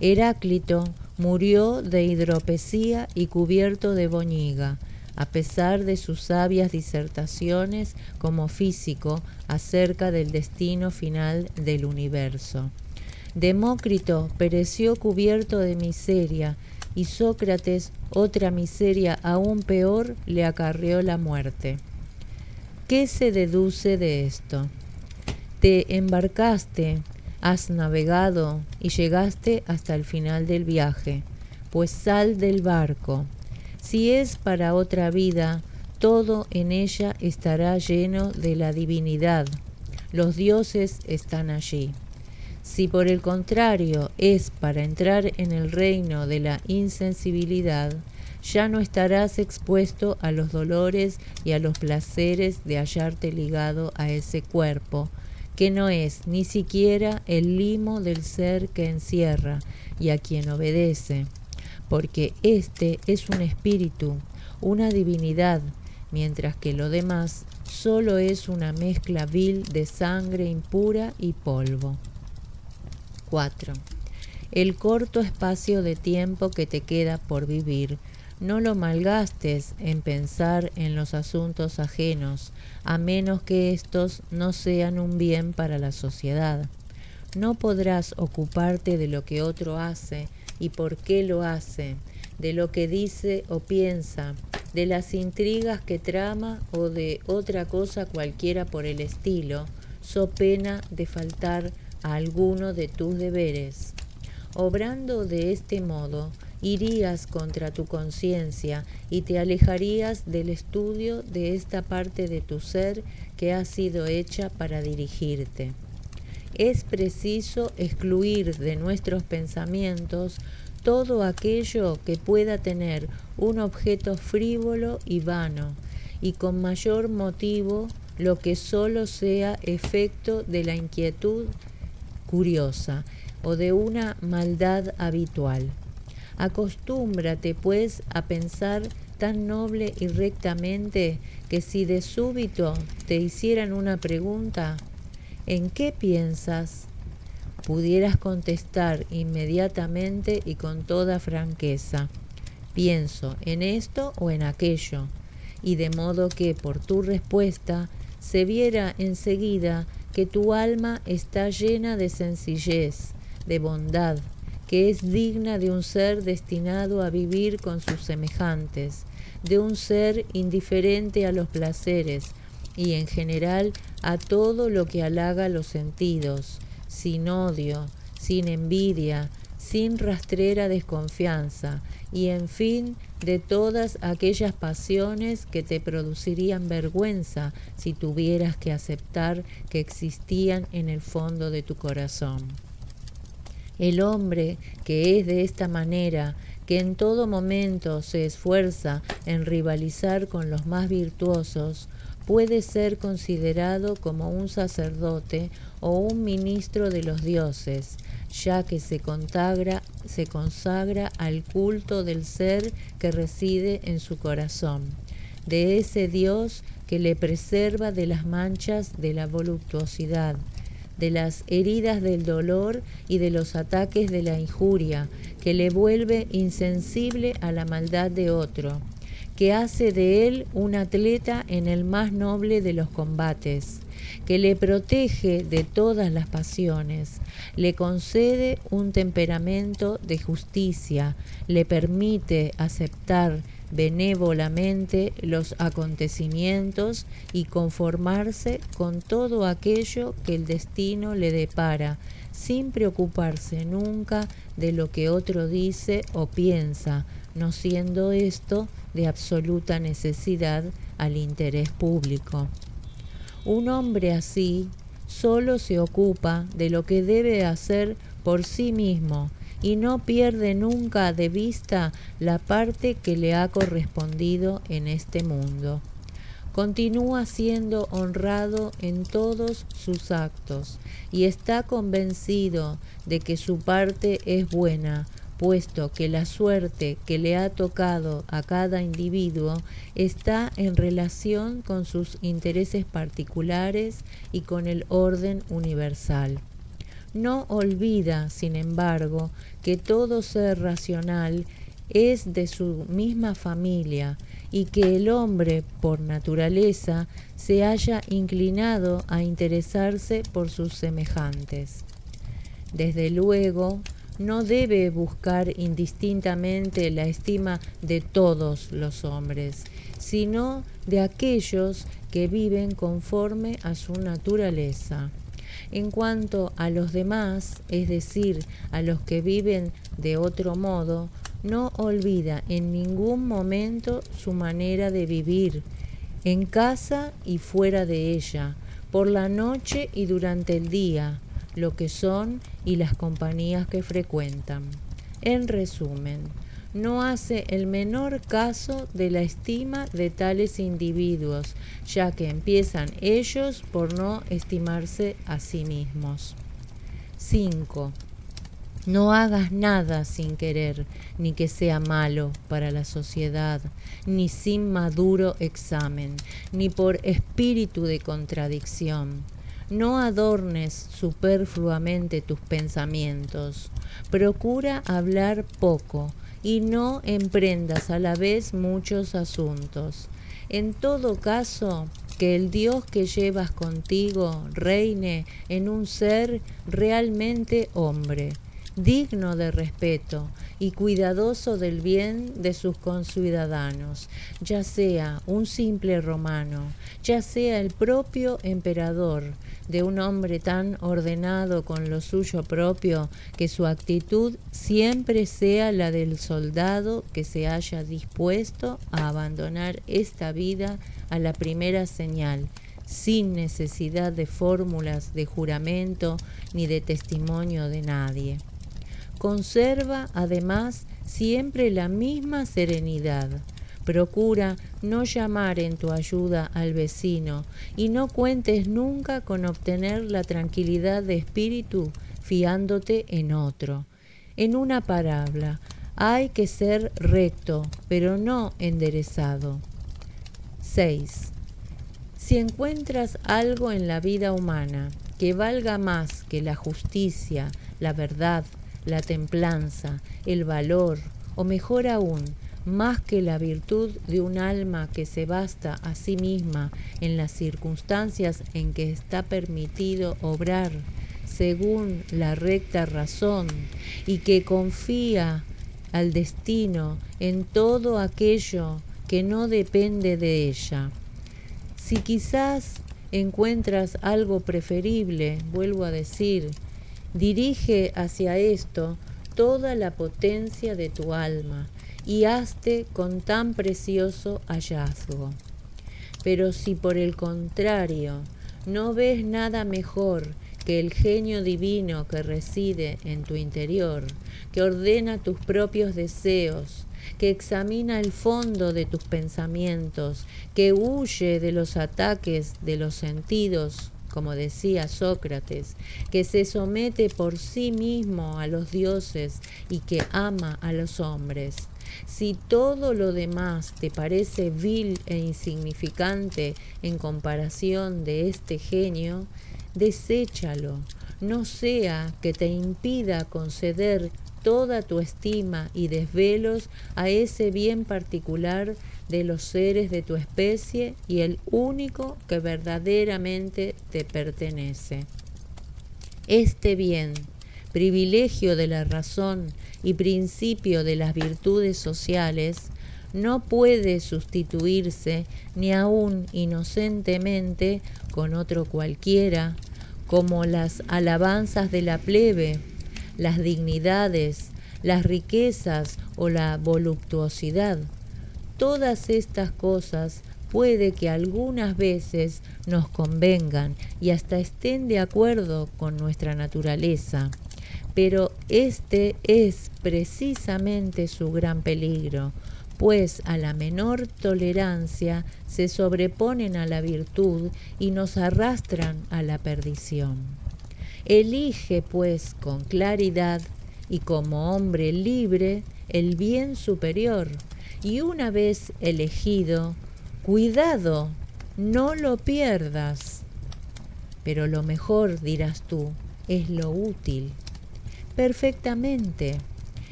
Heráclito murió de hidropesía y cubierto de boñiga, a pesar de sus sabias disertaciones como físico acerca del destino final del universo. Demócrito pereció cubierto de miseria, y Sócrates, otra miseria aún peor, le acarreó la muerte. ¿Qué se deduce de esto? Te embarcaste, has navegado y llegaste hasta el final del viaje, pues sal del barco. Si es para otra vida, todo en ella estará lleno de la divinidad. Los dioses están allí. Si por el contrario es para entrar en el reino de la insensibilidad, ya no estarás expuesto a los dolores y a los placeres de hallarte ligado a ese cuerpo, que no es ni siquiera el limo del ser que encierra y a quien obedece, porque éste es un espíritu, una divinidad, mientras que lo demás solo es una mezcla vil de sangre impura y polvo. 4. El corto espacio de tiempo que te queda por vivir, no lo malgastes en pensar en los asuntos ajenos, a menos que éstos no sean un bien para la sociedad. No podrás ocuparte de lo que otro hace y por qué lo hace, de lo que dice o piensa, de las intrigas que trama o de otra cosa cualquiera por el estilo, so pena de faltar a alguno de tus deberes. Obrando de este modo, irías contra tu conciencia y te alejarías del estudio de esta parte de tu ser que ha sido hecha para dirigirte. Es preciso excluir de nuestros pensamientos todo aquello que pueda tener un objeto frívolo y vano, y con mayor motivo lo que solo sea efecto de la inquietud curiosa o de una maldad habitual. Acostúmbrate, pues, a pensar tan noble y rectamente que si de súbito te hicieran una pregunta, ¿en qué piensas?, pudieras contestar inmediatamente y con toda franqueza: pienso en esto o en aquello, y de modo que por tu respuesta se viera enseguida que tu alma está llena de sencillez, de bondad, que es digna de un ser destinado a vivir con sus semejantes, de un ser indiferente a los placeres y en general a todo lo que halaga los sentidos, sin odio, sin envidia, sin rastrera desconfianza y en fin de todas aquellas pasiones que te producirían vergüenza si tuvieras que aceptar que existían en el fondo de tu corazón. El hombre que es de esta manera, que en todo momento se esfuerza en rivalizar con los más virtuosos, puede ser considerado como un sacerdote o un ministro de los dioses, ya que se consagra al culto del ser que reside en su corazón, de ese Dios que le preserva de las manchas de la voluptuosidad, de las heridas del dolor y de los ataques de la injuria, que le vuelve insensible a la maldad de otro, que hace de él un atleta en el más noble de los combates, que le protege de todas las pasiones, le concede un temperamento de justicia, le permite aceptar benévolamente los acontecimientos y conformarse con todo aquello que el destino le depara, sin preocuparse nunca de lo que otro dice o piensa, no siendo esto de absoluta necesidad al interés público. Un hombre así solo se ocupa de lo que debe hacer por sí mismo y no pierde nunca de vista la parte que le ha correspondido en este mundo. Continúa siendo honrado en todos sus actos y está convencido de que su parte es buena, puesto que la suerte que le ha tocado a cada individuo está en relación con sus intereses particulares y con el orden universal. No olvida, sin embargo, que todo ser racional es de su misma familia y que el hombre, por naturaleza, se halla inclinado a interesarse por sus semejantes. Desde luego, no debe buscar indistintamente la estima de todos los hombres, sino de aquellos que viven conforme a su naturaleza. En cuanto a los demás, es decir, a los que viven de otro modo, no olvida en ningún momento su manera de vivir, en casa y fuera de ella, por la noche y durante el día, lo que son y las compañías que frecuentan. En resumen, no hace el menor caso de la estima de tales individuos, ya que empiezan ellos por no estimarse a sí mismos. 5. No hagas nada sin querer, ni que sea malo para la sociedad, ni sin maduro examen, ni por espíritu de contradicción. No adornes superfluamente tus pensamientos. Procura hablar poco y no emprendas a la vez muchos asuntos. En todo caso, que el Dios que llevas contigo reine en un ser realmente hombre, digno de respeto y cuidadoso del bien de sus conciudadanos, ya sea un simple romano, ya sea el propio emperador, de un hombre tan ordenado con lo suyo propio que su actitud siempre sea la del soldado que se haya dispuesto a abandonar esta vida a la primera señal, sin necesidad de fórmulas de juramento ni de testimonio de nadie. Conserva, además, siempre la misma serenidad. Procura no llamar en tu ayuda al vecino y no cuentes nunca con obtener la tranquilidad de espíritu fiándote en otro. En una palabra, hay que ser recto, pero no enderezado. 6. Si encuentras algo en la vida humana que valga más que la justicia, la verdad, la templanza, el valor, o mejor aún, más que la virtud de un alma que se basta a sí misma en las circunstancias en que está permitido obrar según la recta razón y que confía al destino en todo aquello que no depende de ella. Si quizás encuentras algo preferible, vuelvo a decir, dirige hacia esto toda la potencia de tu alma y hazte con tan precioso hallazgo. Pero si por el contrario no ves nada mejor que el genio divino que reside en tu interior, que ordena tus propios deseos, que examina el fondo de tus pensamientos, que huye de los ataques de los sentidos, como decía Sócrates, que se somete por sí mismo a los dioses y que ama a los hombres. Si todo lo demás te parece vil e insignificante en comparación de este genio, deséchalo, no sea que te impida conceder toda tu estima y desvelos a ese bien particular de los seres de tu especie y el único que verdaderamente te pertenece. Este bien, privilegio de la razón y principio de las virtudes sociales, no puede sustituirse ni aun inocentemente con otro cualquiera, como las alabanzas de la plebe, las dignidades, las riquezas o la voluptuosidad. Todas estas cosas puede que algunas veces nos convengan y hasta estén de acuerdo con nuestra naturaleza, pero este es precisamente su gran peligro, pues a la menor tolerancia se sobreponen a la virtud y nos arrastran a la perdición. Elige, pues, con claridad y como hombre libre el bien superior, y una vez elegido, cuidado, no lo pierdas. Pero lo mejor, dirás tú, es lo útil. Perfectamente.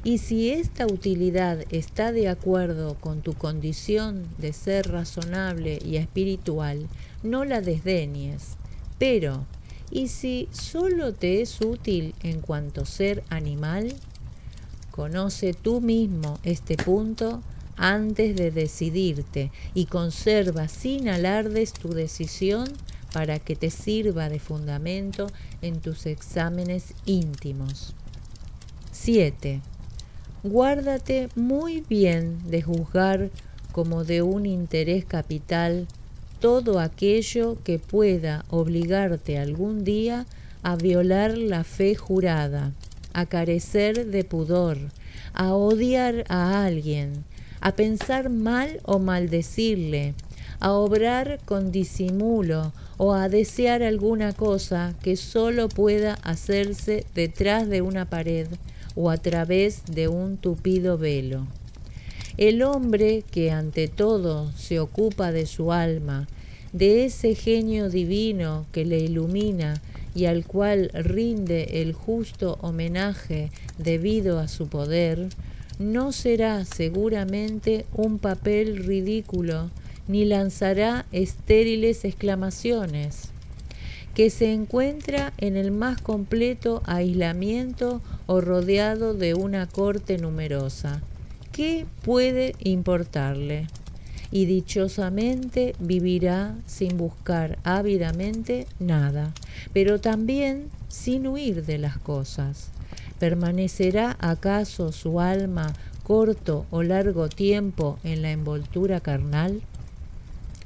Y si esta utilidad está de acuerdo con tu condición de ser razonable y espiritual, no la desdeñes. Pero, ¿y si solo te es útil en cuanto ser animal? Conoce tú mismo este punto antes de decidirte y conserva sin alardes tu decisión para que te sirva de fundamento en tus exámenes íntimos. 7. Guárdate muy bien de juzgar como de un interés capital todo aquello que pueda obligarte algún día a violar la fe jurada, a carecer de pudor, a odiar a alguien, a pensar mal o maldecirle, a obrar con disimulo o a desear alguna cosa que solo pueda hacerse detrás de una pared o a través de un tupido velo. El hombre que ante todo se ocupa de su alma, de ese genio divino que le ilumina y al cual rinde el justo homenaje debido a su poder, no será seguramente un papel ridículo ni lanzará estériles exclamaciones. Que se encuentra en el más completo aislamiento o rodeado de una corte numerosa. ¿Qué puede importarle? Y dichosamente vivirá sin buscar ávidamente nada, pero también sin huir de las cosas. ¿Permanecerá acaso su alma corto o largo tiempo en la envoltura carnal?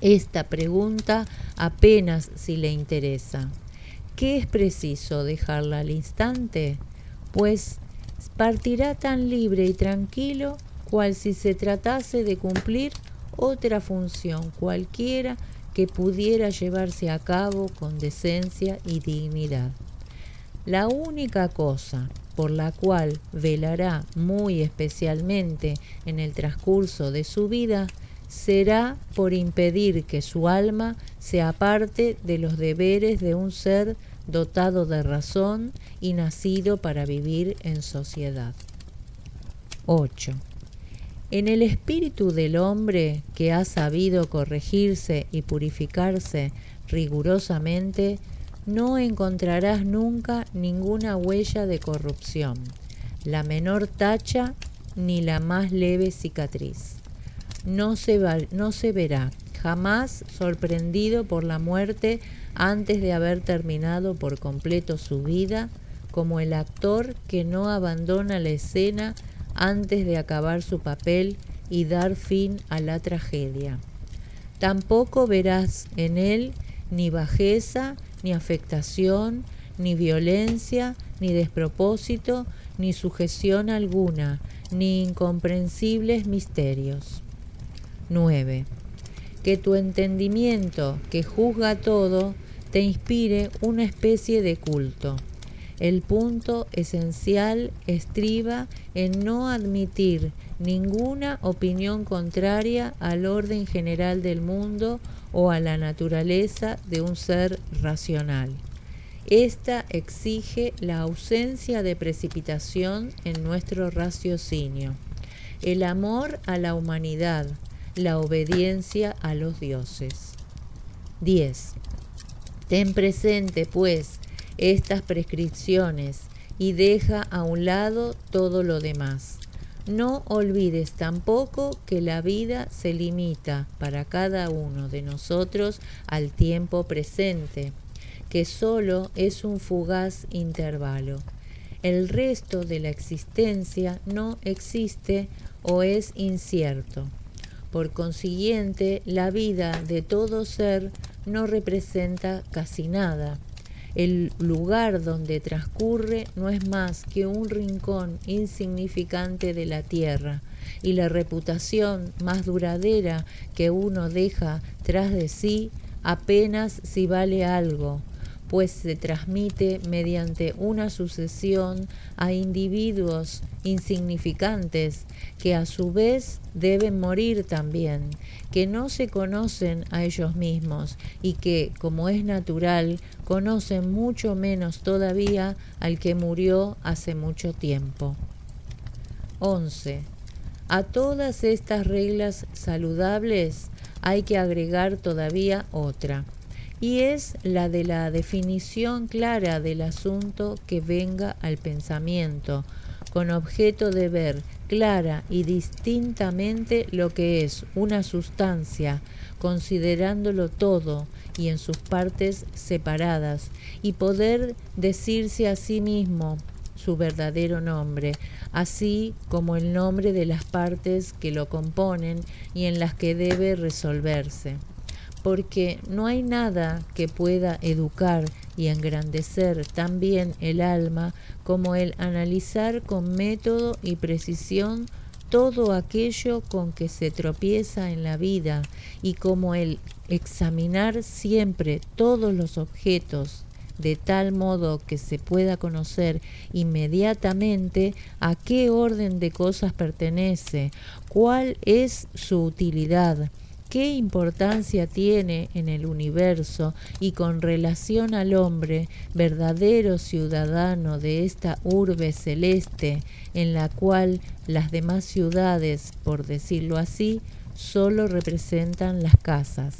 Esta pregunta apenas si le interesa. ¿Qué es preciso dejarla al instante? Pues partirá tan libre y tranquilo cual si se tratase de cumplir otra función cualquiera que pudiera llevarse a cabo con decencia y dignidad. La única cosa por la cual velará muy especialmente en el transcurso de su vida será por impedir que su alma se aparte de los deberes de un ser dotado de razón y nacido para vivir en sociedad. 8. En el espíritu del hombre que ha sabido corregirse y purificarse rigurosamente, no encontrarás nunca ninguna huella de corrupción, la menor tacha ni la más leve cicatriz. No se verá jamás sorprendido por la muerte antes de haber terminado por completo su vida, como el actor que no abandona la escena antes de acabar su papel y dar fin a la tragedia. Tampoco verás en él ni bajeza, ni afectación, ni violencia, ni despropósito, ni sujeción alguna, ni incomprensibles misterios. 9. Que tu entendimiento, que juzga todo, te inspire una especie de culto. El punto esencial estriba en no admitir ninguna opinión contraria al orden general del mundo o a la naturaleza de un ser racional. Esta exige la ausencia de precipitación en nuestro raciocinio, el amor a la humanidad, la obediencia a los dioses. 10. Ten presente, pues, estas prescripciones y deja a un lado todo lo demás. No olvides tampoco que la vida se limita para cada uno de nosotros al tiempo presente, que solo es un fugaz intervalo. El resto de la existencia no existe o es incierto. Por consiguiente, la vida de todo ser no representa casi nada. El lugar donde transcurre no es más que un rincón insignificante de la tierra, y la reputación más duradera que uno deja tras de sí apenas si vale algo, pues se transmite mediante una sucesión a individuos insignificantes que a su vez deben morir también, que no se conocen a ellos mismos y que, como es natural, conocen mucho menos todavía al que murió hace mucho tiempo. 11. A todas estas reglas saludables hay que agregar todavía otra, y es la de la definición clara del asunto que venga al pensamiento, con objeto de ver clara y distintamente lo que es una sustancia, considerándolo todo y en sus partes separadas, y poder decirse a sí mismo su verdadero nombre, así como el nombre de las partes que lo componen y en las que debe resolverse. Porque no hay nada que pueda educar y engrandecer tan bien el alma como el analizar con método y precisión todo aquello con que se tropieza en la vida, y como el examinar siempre todos los objetos de tal modo que se pueda conocer inmediatamente a qué orden de cosas pertenece, cuál es su utilidad, qué importancia tiene en el universo y con relación al hombre, verdadero ciudadano de esta urbe celeste, en la cual las demás ciudades, por decirlo así, solo representan las casas.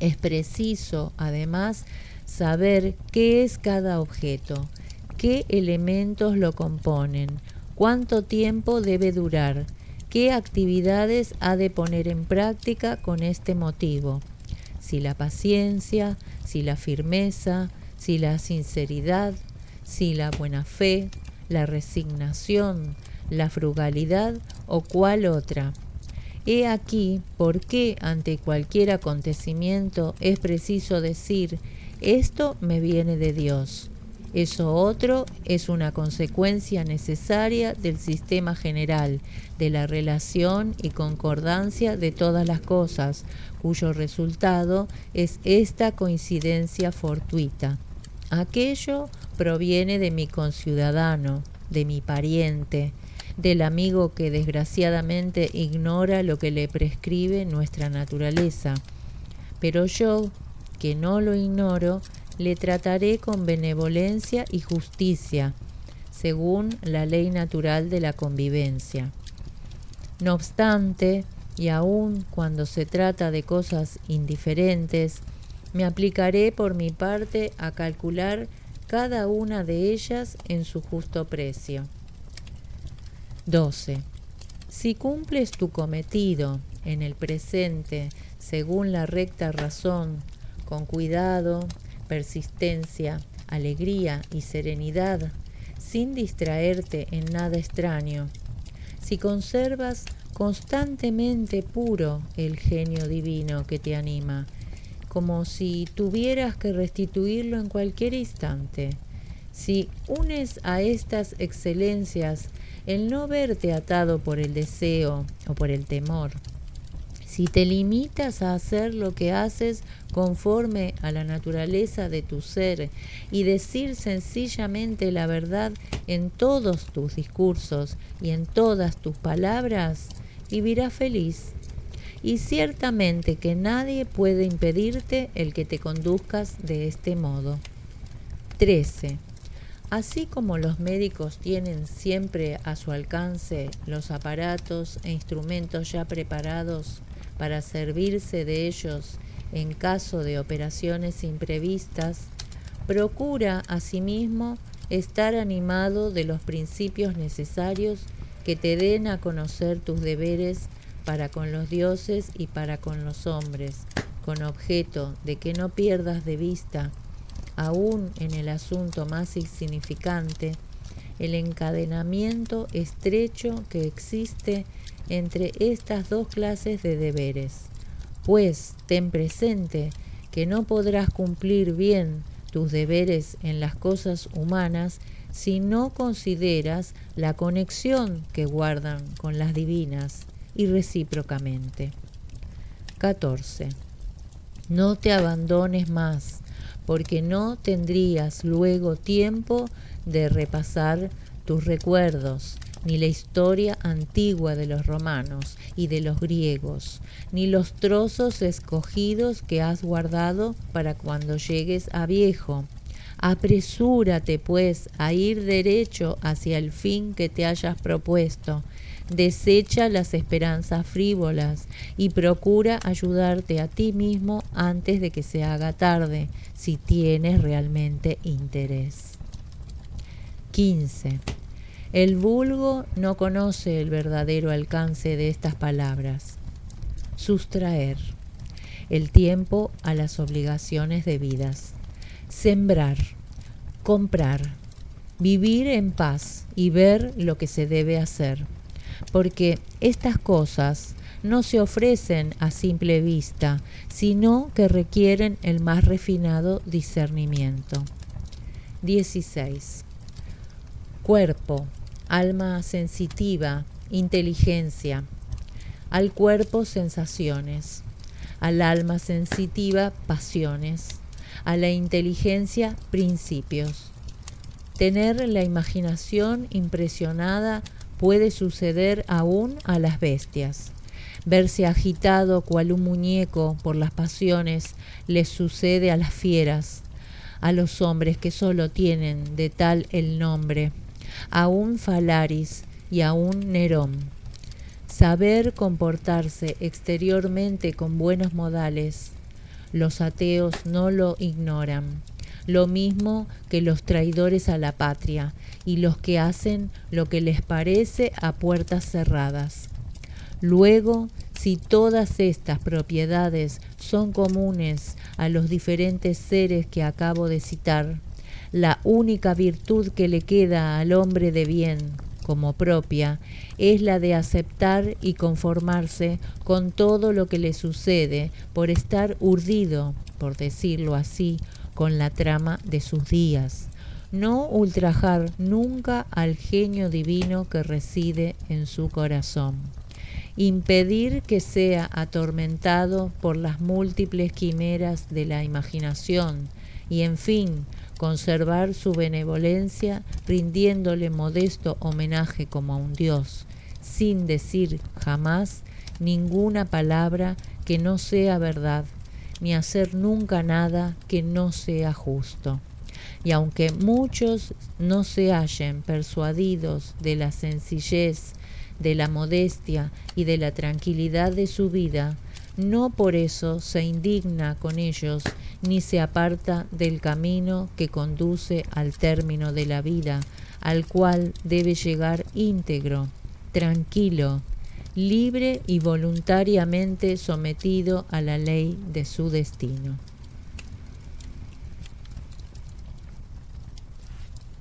Es preciso, además, saber qué es cada objeto, qué elementos lo componen, cuánto tiempo debe durar, qué actividades ha de poner en práctica con este motivo, si la paciencia, si la firmeza, si la sinceridad, si la buena fe, la resignación, la frugalidad o cuál otra. He aquí por qué ante cualquier acontecimiento es preciso decir: esto me viene de Dios. Eso otro es una consecuencia necesaria del sistema general, de la relación y concordancia de todas las cosas, cuyo resultado es esta coincidencia fortuita. Aquello proviene de mi conciudadano, de mi pariente, del amigo que desgraciadamente ignora lo que le prescribe nuestra naturaleza. Pero yo, que no lo ignoro, le trataré con benevolencia y justicia, según la ley natural de la convivencia. No obstante, y aun cuando se trata de cosas indiferentes, me aplicaré por mi parte a calcular cada una de ellas en su justo precio. 12. Si cumples tu cometido en el presente según la recta razón, con cuidado, persistencia, alegría y serenidad, sin distraerte en nada extraño, si conservas constantemente puro el genio divino que te anima, como si tuvieras que restituirlo en cualquier instante, si unes a estas excelencias el no verte atado por el deseo o por el temor, si te limitas a hacer lo que haces conforme a la naturaleza de tu ser y decir sencillamente la verdad en todos tus discursos y en todas tus palabras, vivirás feliz. Y ciertamente que nadie puede impedirte el que te conduzcas de este modo. 13. Así como los médicos tienen siempre a su alcance los aparatos e instrumentos ya preparados para servirse de ellos en caso de operaciones imprevistas, procura asimismo estar animado de los principios necesarios que te den a conocer tus deberes para con los dioses y para con los hombres, con objeto de que no pierdas de vista, aún en el asunto más insignificante, el encadenamiento estrecho que existe entre estas dos clases de deberes, pues ten presente que no podrás cumplir bien tus deberes en las cosas humanas si no consideras la conexión que guardan con las divinas y recíprocamente. 14. No te abandones más, porque no tendrías luego tiempo de repasar tus recuerdos, ni la historia antigua de los romanos y de los griegos, ni los trozos escogidos que has guardado para cuando llegues a viejo. Apresúrate, pues, a ir derecho hacia el fin que te hayas propuesto. Desecha las esperanzas frívolas y procura ayudarte a ti mismo antes de que se haga tarde, si tienes realmente interés. 15. El vulgo no conoce el verdadero alcance de estas palabras. Sustraer el tiempo a las obligaciones debidas. Sembrar, comprar, vivir en paz y ver lo que se debe hacer, porque estas cosas no se ofrecen a simple vista, sino que requieren el más refinado discernimiento. 16. Cuerpo, alma sensitiva, inteligencia. Al cuerpo, sensaciones. Al alma sensitiva, pasiones. A la inteligencia, principios. Tener la imaginación impresionada puede suceder aún a las bestias. Verse agitado cual un muñeco por las pasiones les sucede a las fieras, a los hombres que solo tienen de tal el nombre, a un Falaris y a un Nerón. Saber comportarse exteriormente con buenos modales, los ateos no lo ignoran, lo mismo que los traidores a la patria y los que hacen lo que les parece a puertas cerradas. Luego, si todas estas propiedades son comunes a los diferentes seres que acabo de citar, la única virtud que le queda al hombre de bien, como propia, es la de aceptar y conformarse con todo lo que le sucede por estar urdido, por decirlo así, con la trama de sus días. No ultrajar nunca al genio divino que reside en su corazón. Impedir que sea atormentado por las múltiples quimeras de la imaginación y, en fin, conservar su benevolencia rindiéndole modesto homenaje como a un dios, sin decir jamás ninguna palabra que no sea verdad, ni hacer nunca nada que no sea justo. Y aunque muchos no se hallen persuadidos de la sencillez, de la modestia y de la tranquilidad de su vida, no por eso se indigna con ellos ni se aparta del camino que conduce al término de la vida, al cual debe llegar íntegro, tranquilo, libre y voluntariamente sometido a la ley de su destino.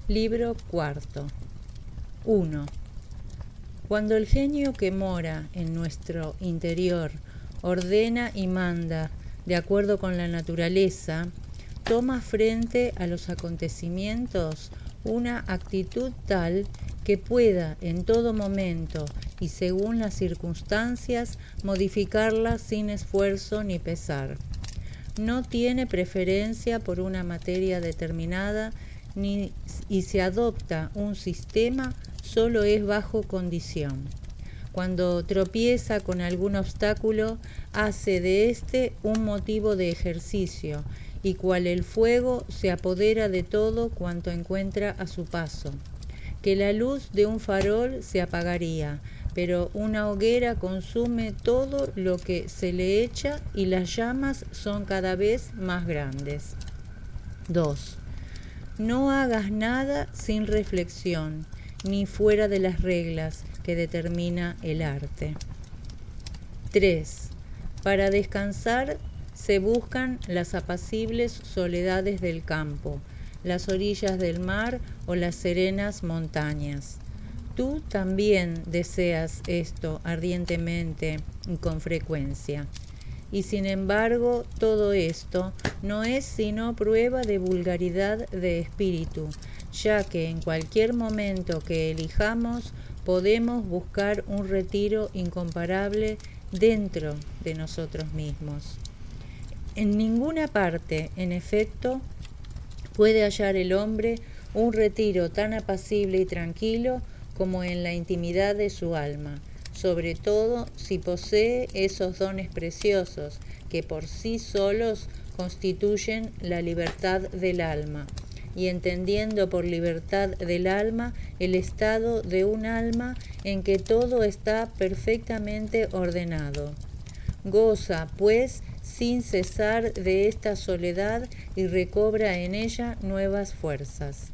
Libro cuarto. 1. Cuando el genio que mora en nuestro interior ordena y manda de acuerdo con la naturaleza, toma frente a los acontecimientos una actitud tal que pueda en todo momento y según las circunstancias modificarla sin esfuerzo ni pesar. No tiene preferencia por una materia determinada y si adopta un sistema solo es bajo condición. Cuando tropieza con algún obstáculo, hace de éste un motivo de ejercicio, y cual el fuego se apodera de todo cuanto encuentra a su paso. Que la luz de un farol se apagaría, pero una hoguera consume todo lo que se le echa y las llamas son cada vez más grandes. 2. No hagas nada sin reflexión, ni fuera de las reglas que determina el arte. 3. Para descansar se buscan las apacibles soledades del campo, las orillas del mar o las serenas montañas. Tú también deseas esto ardientemente y con frecuencia. Y sin embargo, todo esto no es sino prueba de vulgaridad de espíritu, ya que en cualquier momento que elijamos podemos buscar un retiro incomparable dentro de nosotros mismos. En ninguna parte, en efecto, puede hallar el hombre un retiro tan apacible y tranquilo como en la intimidad de su alma, sobre todo si posee esos dones preciosos que por sí solos constituyen la libertad del alma, y entendiendo por libertad del alma el estado de un alma en que todo está perfectamente ordenado. Goza, pues, sin cesar de esta soledad y recobra en ella nuevas fuerzas.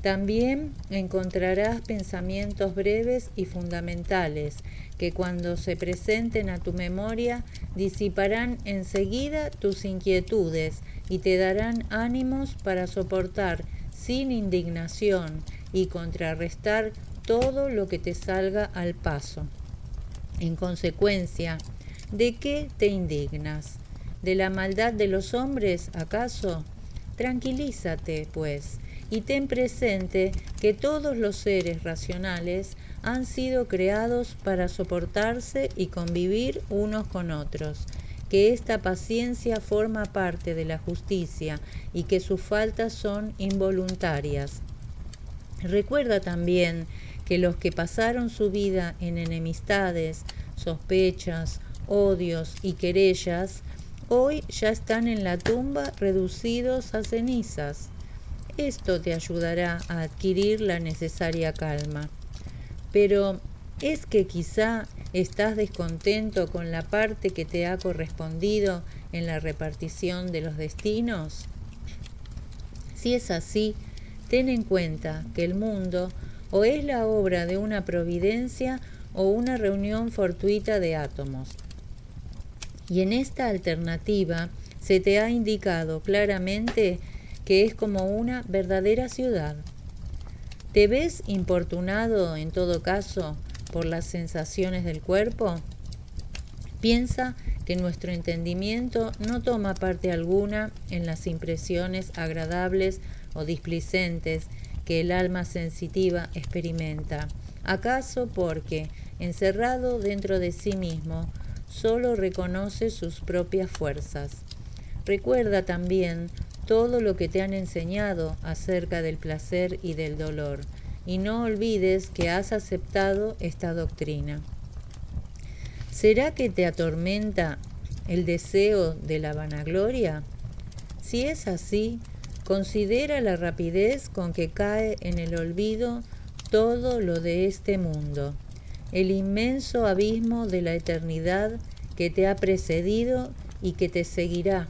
También encontrarás pensamientos breves y fundamentales que cuando se presenten a tu memoria disiparán enseguida tus inquietudes y te darán ánimos para soportar sin indignación y contrarrestar todo lo que te salga al paso. En consecuencia, ¿de qué te indignas? ¿De la maldad de los hombres, acaso? Tranquilízate, pues, y ten presente que todos los seres racionales han sido creados para soportarse y convivir unos con otros, que esta paciencia forma parte de la justicia y que sus faltas son involuntarias. Recuerda también que los que pasaron su vida en enemistades, sospechas, odios y querellas, hoy ya están en la tumba reducidos a cenizas. Esto te ayudará a adquirir la necesaria calma. Pero, ¿es que quizá estás descontento con la parte que te ha correspondido en la repartición de los destinos? Si es así, ten en cuenta que el mundo o es la obra de una providencia o una reunión fortuita de átomos. Y en esta alternativa se te ha indicado claramente que es como una verdadera ciudad. ¿Te ves importunado, en todo caso, por las sensaciones del cuerpo? Piensa que nuestro entendimiento no toma parte alguna en las impresiones agradables o displicentes que el alma sensitiva experimenta, acaso porque, encerrado dentro de sí mismo, solo reconoce sus propias fuerzas. Recuerda también todo lo que te han enseñado acerca del placer y del dolor, y no olvides que has aceptado esta doctrina. ¿Será que te atormenta el deseo de la vanagloria? Si es así, considera la rapidez con que cae en el olvido todo lo de este mundo, el inmenso abismo de la eternidad que te ha precedido y que te seguirá,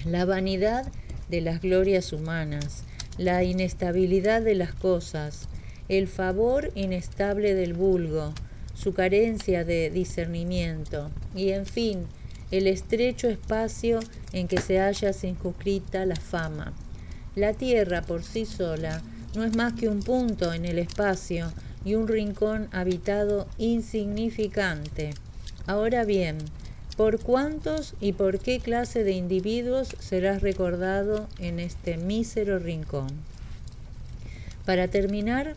la vanidad de las glorias humanas, la inestabilidad de las cosas, el favor inestable del vulgo, su carencia de discernimiento y, en fin, el estrecho espacio en que se halla circunscrita la fama. La tierra por sí sola no es más que un punto en el espacio y un rincón habitado insignificante. Ahora bien, ¿por cuántos y por qué clase de individuos serás recordado en este mísero rincón? Para terminar,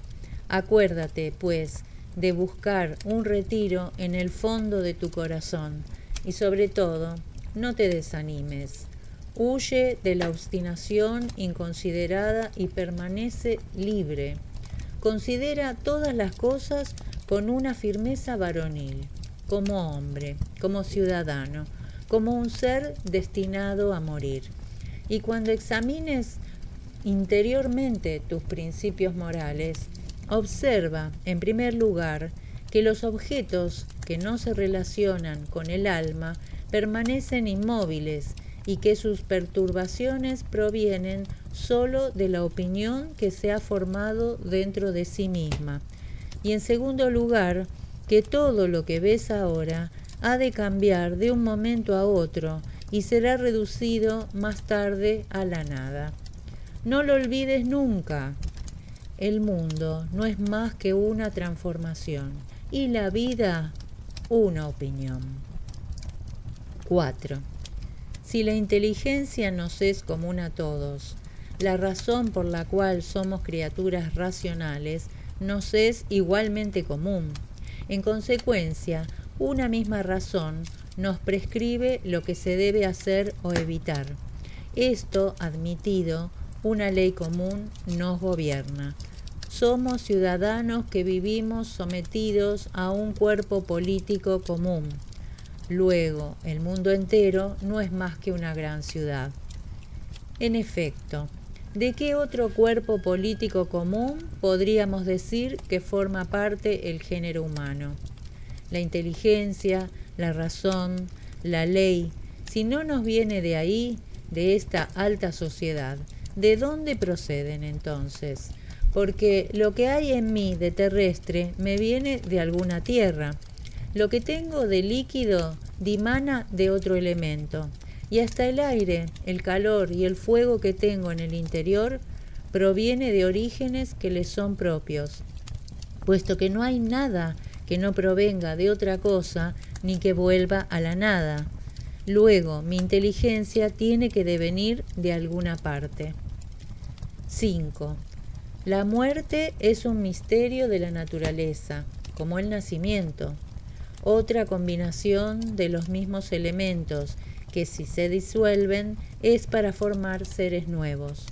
acuérdate, pues, de buscar un retiro en el fondo de tu corazón y sobre todo, no te desanimes. Huye de la obstinación inconsiderada y permanece libre. Considera todas las cosas con una firmeza varonil, como hombre, como ciudadano, como un ser destinado a morir. Y cuando examines interiormente tus principios morales, observa, en primer lugar, que los objetos que no se relacionan con el alma permanecen inmóviles y que sus perturbaciones provienen solo de la opinión que se ha formado dentro de sí misma. Y en segundo lugar, que todo lo que ves ahora ha de cambiar de un momento a otro y será reducido más tarde a la nada. No lo olvides nunca. El mundo no es más que una transformación y la vida una opinión. 4. Si la inteligencia nos es común a todos, la razón por la cual somos criaturas racionales nos es igualmente común. En consecuencia, una misma razón nos prescribe lo que se debe hacer o evitar. Esto admitido, una ley común nos gobierna. Somos ciudadanos que vivimos sometidos a un cuerpo político común. Luego, el mundo entero no es más que una gran ciudad. En efecto, ¿de qué otro cuerpo político común podríamos decir que forma parte el género humano? La inteligencia, la razón, la ley, si no nos viene de ahí, de esta alta sociedad, ¿de dónde proceden entonces? Porque lo que hay en mí de terrestre me viene de alguna tierra. Lo que tengo de líquido dimana de otro elemento, y hasta el aire, el calor y el fuego que tengo en el interior proviene de orígenes que les son propios, puesto que no hay nada que no provenga de otra cosa ni que vuelva a la nada. Luego, mi inteligencia tiene que devenir de alguna parte. 5. La muerte es un misterio de la naturaleza, como el nacimiento, otra combinación de los mismos elementos que si se disuelven es para formar seres nuevos.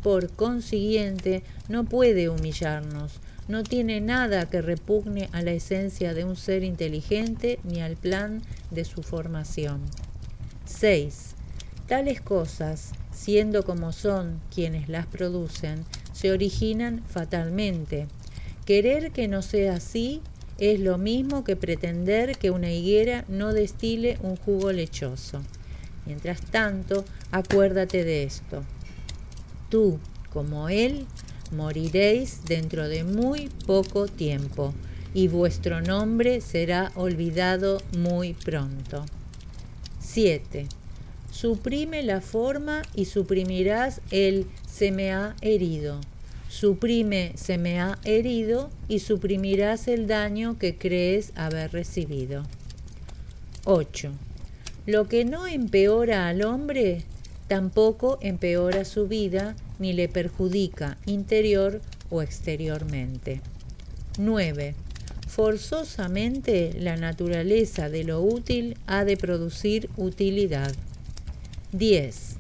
Por consiguiente, no puede humillarnos, no tiene nada que repugne a la esencia de un ser inteligente ni al plan de su formación. 6. Tales cosas, siendo como son quienes las producen, se originan fatalmente. Querer que no sea así es lo mismo que pretender que una higuera no destile un jugo lechoso. Mientras tanto, acuérdate de esto. Tú, como él, moriréis dentro de muy poco tiempo, y vuestro nombre será olvidado muy pronto. 7. Suprime la forma y suprimirás el se me ha herido. Suprime se me ha herido y suprimirás el daño que crees haber recibido. 8. Lo que no empeora al hombre, tampoco empeora su vida ni le perjudica interior o exteriormente. 9. Forzosamente la naturaleza de lo útil ha de producir utilidad. 10.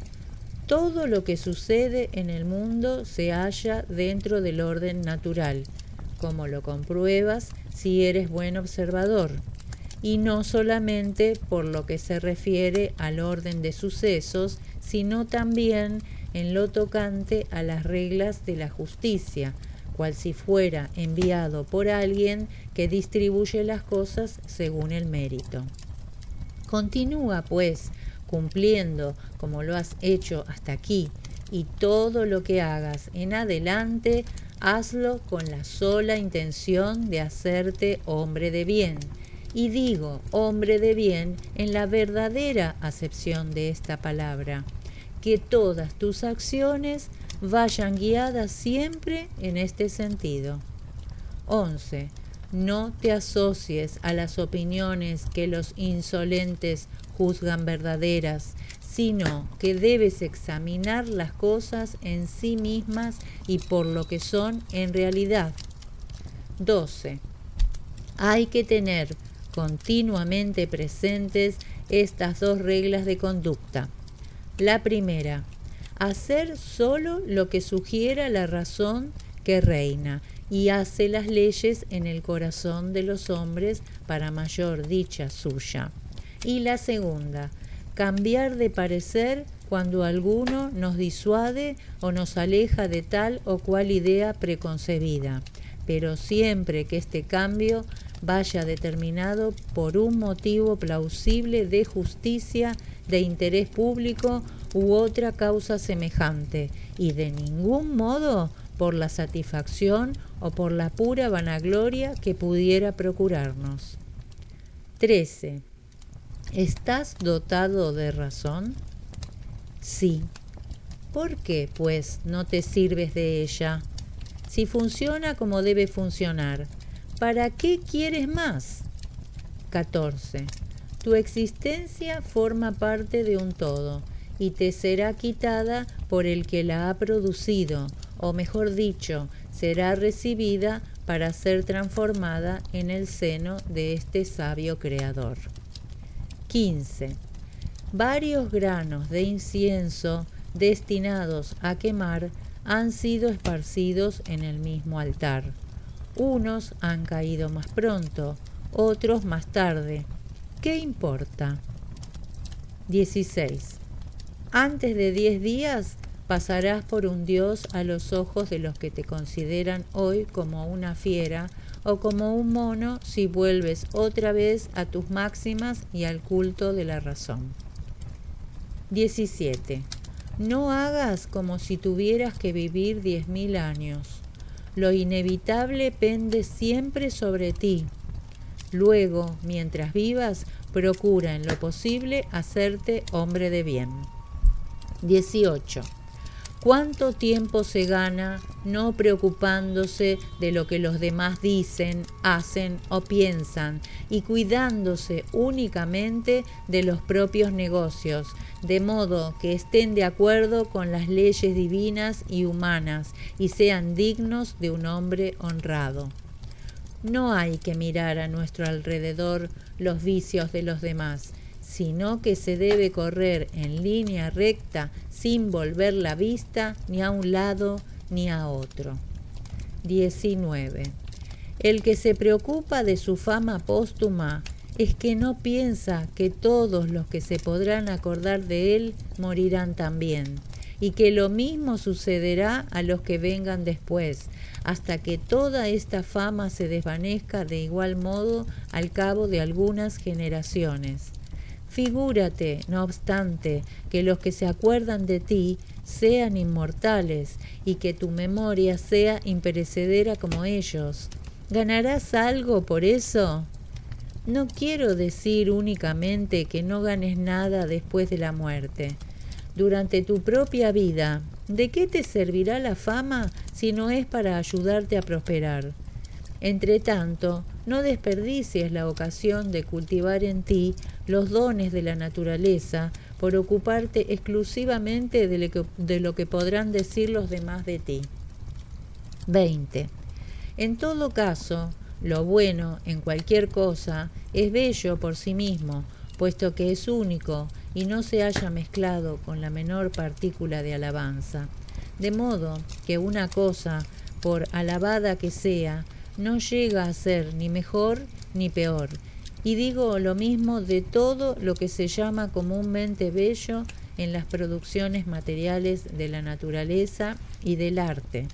Todo lo que sucede en el mundo se halla dentro del orden natural, como lo compruebas si eres buen observador, y no solamente por lo que se refiere al orden de sucesos, sino también en lo tocante a las reglas de la justicia, cual si fuera enviado por alguien que distribuye las cosas según el mérito. Continúa, pues, cumpliendo como lo has hecho hasta aquí, y todo lo que hagas en adelante, hazlo con la sola intención de hacerte hombre de bien. Y digo hombre de bien en la verdadera acepción de esta palabra, que todas tus acciones vayan guiadas siempre en este sentido. 11. No te asocies a las opiniones que los insolentes juzgan verdaderas, sino que debes examinar las cosas en sí mismas y por lo que son en realidad. 12. Hay que tener continuamente presentes estas dos reglas de conducta. La primera, hacer solo lo que sugiera la razón que reina y hace las leyes en el corazón de los hombres para mayor dicha suya. Y la segunda, cambiar de parecer cuando alguno nos disuade o nos aleja de tal o cual idea preconcebida, pero siempre que este cambio vaya determinado por un motivo plausible de justicia, de interés público u otra causa semejante, y de ningún modo por la satisfacción o por la pura vanagloria que pudiera procurarnos. 13. ¿Estás dotado de razón? Sí. ¿Por qué, pues, no te sirves de ella? Si funciona como debe funcionar, ¿para qué quieres más? 14. Tu existencia forma parte de un todo y te será quitada por el que la ha producido, o mejor dicho, será recibida para ser transformada en el seno de este sabio creador. 15. Varios granos de incienso destinados a quemar han sido esparcidos en el mismo altar. Unos han caído más pronto, otros más tarde. ¿Qué importa? 16. Antes de 10 días pasarás por un dios a los ojos de los que te consideran hoy como una fiera o como un mono si vuelves otra vez a tus máximas y al culto de la razón. 17. No hagas como si tuvieras que vivir 10.000 años. Lo inevitable pende siempre sobre ti. Luego, mientras vivas, procura en lo posible hacerte hombre de bien. 18. ¿Cuánto tiempo se gana no preocupándose de lo que los demás dicen, hacen o piensan y cuidándose únicamente de los propios negocios, de modo que estén de acuerdo con las leyes divinas y humanas y sean dignos de un hombre honrado? No hay que mirar a nuestro alrededor los vicios de los demás, sino que se debe correr en línea recta sin volver la vista ni a un lado ni a otro. 19. El que se preocupa de su fama póstuma es que no piensa que todos los que se podrán acordar de él morirán también, y que lo mismo sucederá a los que vengan después, hasta que toda esta fama se desvanezca de igual modo al cabo de algunas generaciones. Figúrate, no obstante, que los que se acuerdan de ti sean inmortales y que tu memoria sea imperecedera como ellos. ¿Ganarás algo por eso? No quiero decir únicamente que no ganes nada después de la muerte. Durante tu propia vida, ¿de qué te servirá la fama si no es para ayudarte a prosperar? Entretanto, no desperdicies la ocasión de cultivar en ti los dones de la naturaleza por ocuparte exclusivamente de lo que podrán decir los demás de ti. 20. En todo caso, lo bueno en cualquier cosa es bello por sí mismo, puesto que es único y no se haya mezclado con la menor partícula de alabanza. De modo que una cosa, por alabada que sea, no llega a ser ni mejor ni peor. Y digo lo mismo de todo lo que se llama comúnmente bello en las producciones materiales de la naturaleza y del arte.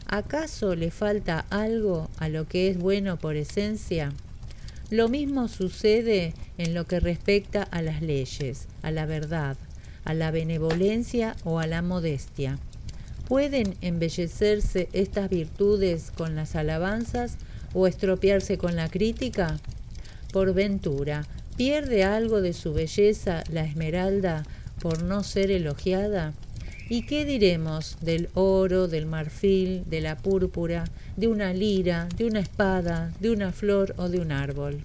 ¿Acaso le falta algo a lo que es bueno por esencia? Lo mismo sucede en lo que respecta a las leyes, a la verdad, a la benevolencia o a la modestia. ¿Pueden embellecerse estas virtudes con las alabanzas o estropearse con la crítica? Por ventura, ¿pierde algo de su belleza la esmeralda por no ser elogiada? ¿Y qué diremos del oro, del marfil, de la púrpura, de una lira, de una espada, de una flor o de un árbol?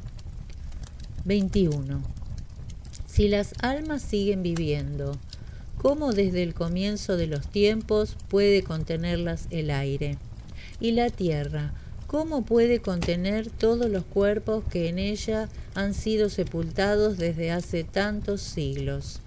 21. Si las almas siguen viviendo, ¿cómo desde el comienzo de los tiempos puede contenerlas el aire? Y la tierra, ¿cómo puede contener todos los cuerpos que en ella han sido sepultados desde hace tantos siglos?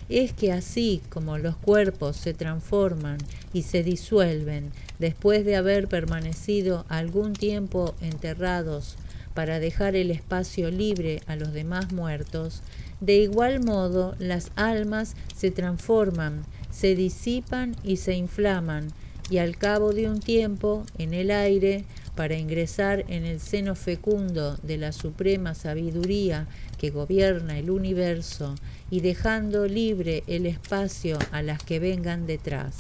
Es que así como los cuerpos se transforman y se disuelven después de haber permanecido algún tiempo enterrados para dejar el espacio libre a los demás muertos, de igual modo las almas se transforman, se disipan y se inflaman, y al cabo de un tiempo, en el aire, para ingresar en el seno fecundo de la suprema sabiduría que gobierna el universo y dejando libre el espacio a las que vengan detrás.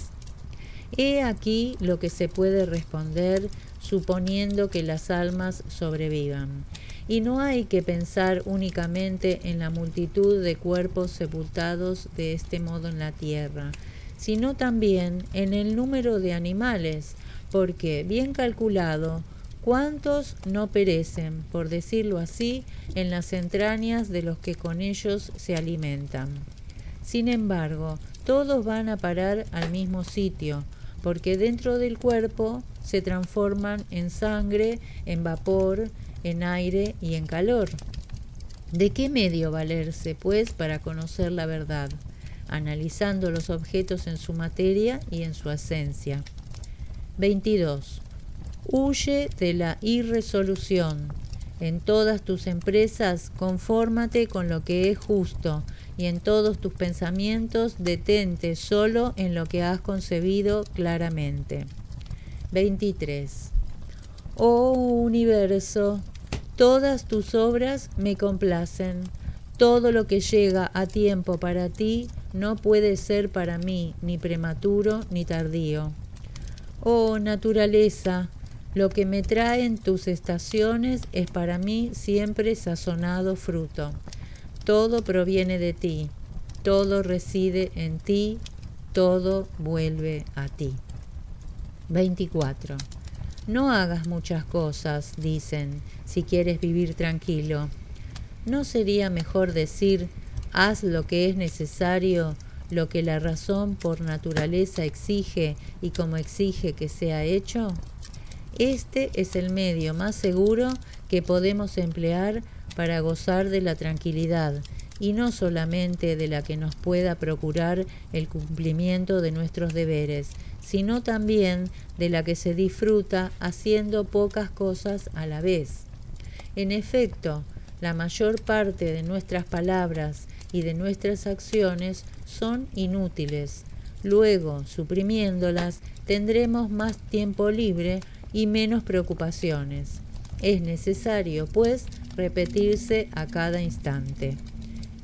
He aquí lo que se puede responder suponiendo que las almas sobrevivan. Y no hay que pensar únicamente en la multitud de cuerpos sepultados de este modo en la tierra, sino también en el número de animales, porque, bien calculado, ¿cuántos no perecen, por decirlo así, en las entrañas de los que con ellos se alimentan? Sin embargo, todos van a parar al mismo sitio, porque dentro del cuerpo se transforman en sangre, en vapor, en aire y en calor. ¿De qué medio valerse, pues, para conocer la verdad? Analizando los objetos en su materia y en su esencia. 22. Huye de la irresolución. En todas tus empresas, confórmate con lo que es justo, y en todos tus pensamientos, detente solo en lo que has concebido claramente. 23. Oh universo, todas tus obras me complacen. Todo lo que llega a tiempo para ti no puede ser para mí ni prematuro ni tardío. Oh naturaleza, lo que me traen tus estaciones es para mí siempre sazonado fruto. Todo proviene de ti, todo reside en ti, todo vuelve a ti. 24. No hagas muchas cosas, dicen, si quieres vivir tranquilo. ¿No sería mejor decir, haz lo que es necesario, lo que la razón por naturaleza exige y como exige que sea hecho? Este es el medio más seguro que podemos emplear para gozar de la tranquilidad, y no solamente de la que nos pueda procurar el cumplimiento de nuestros deberes, sino también de la que se disfruta haciendo pocas cosas a la vez. En efecto, la mayor parte de nuestras palabras y de nuestras acciones son inútiles. Luego, suprimiéndolas, tendremos más tiempo libre y menos preocupaciones. Es necesario, pues, repetirse a cada instante.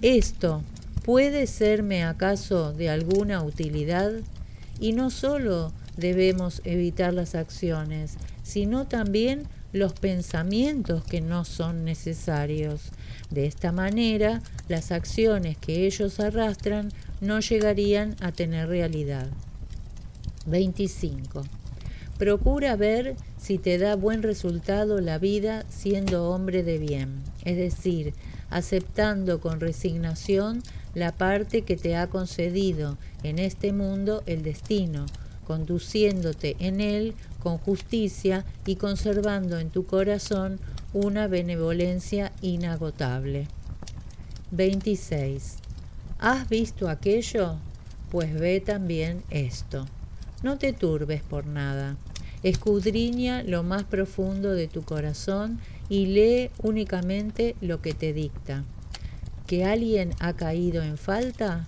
¿Esto puede serme acaso de alguna utilidad? Y no solo debemos evitar las acciones, sino también los pensamientos que no son necesarios. De esta manera, las acciones que ellos arrastran no llegarían a tener realidad. 25. Procura ver si te da buen resultado la vida siendo hombre de bien, es decir, aceptando con resignación la parte que te ha concedido en este mundo el destino, conduciéndote en él con justicia y conservando en tu corazón una benevolencia inagotable. 26. ¿Has visto aquello? Pues ve también esto. No te turbes por nada. Escudriña lo más profundo de tu corazón y lee únicamente lo que te dicta. ¿Que alguien ha caído en falta?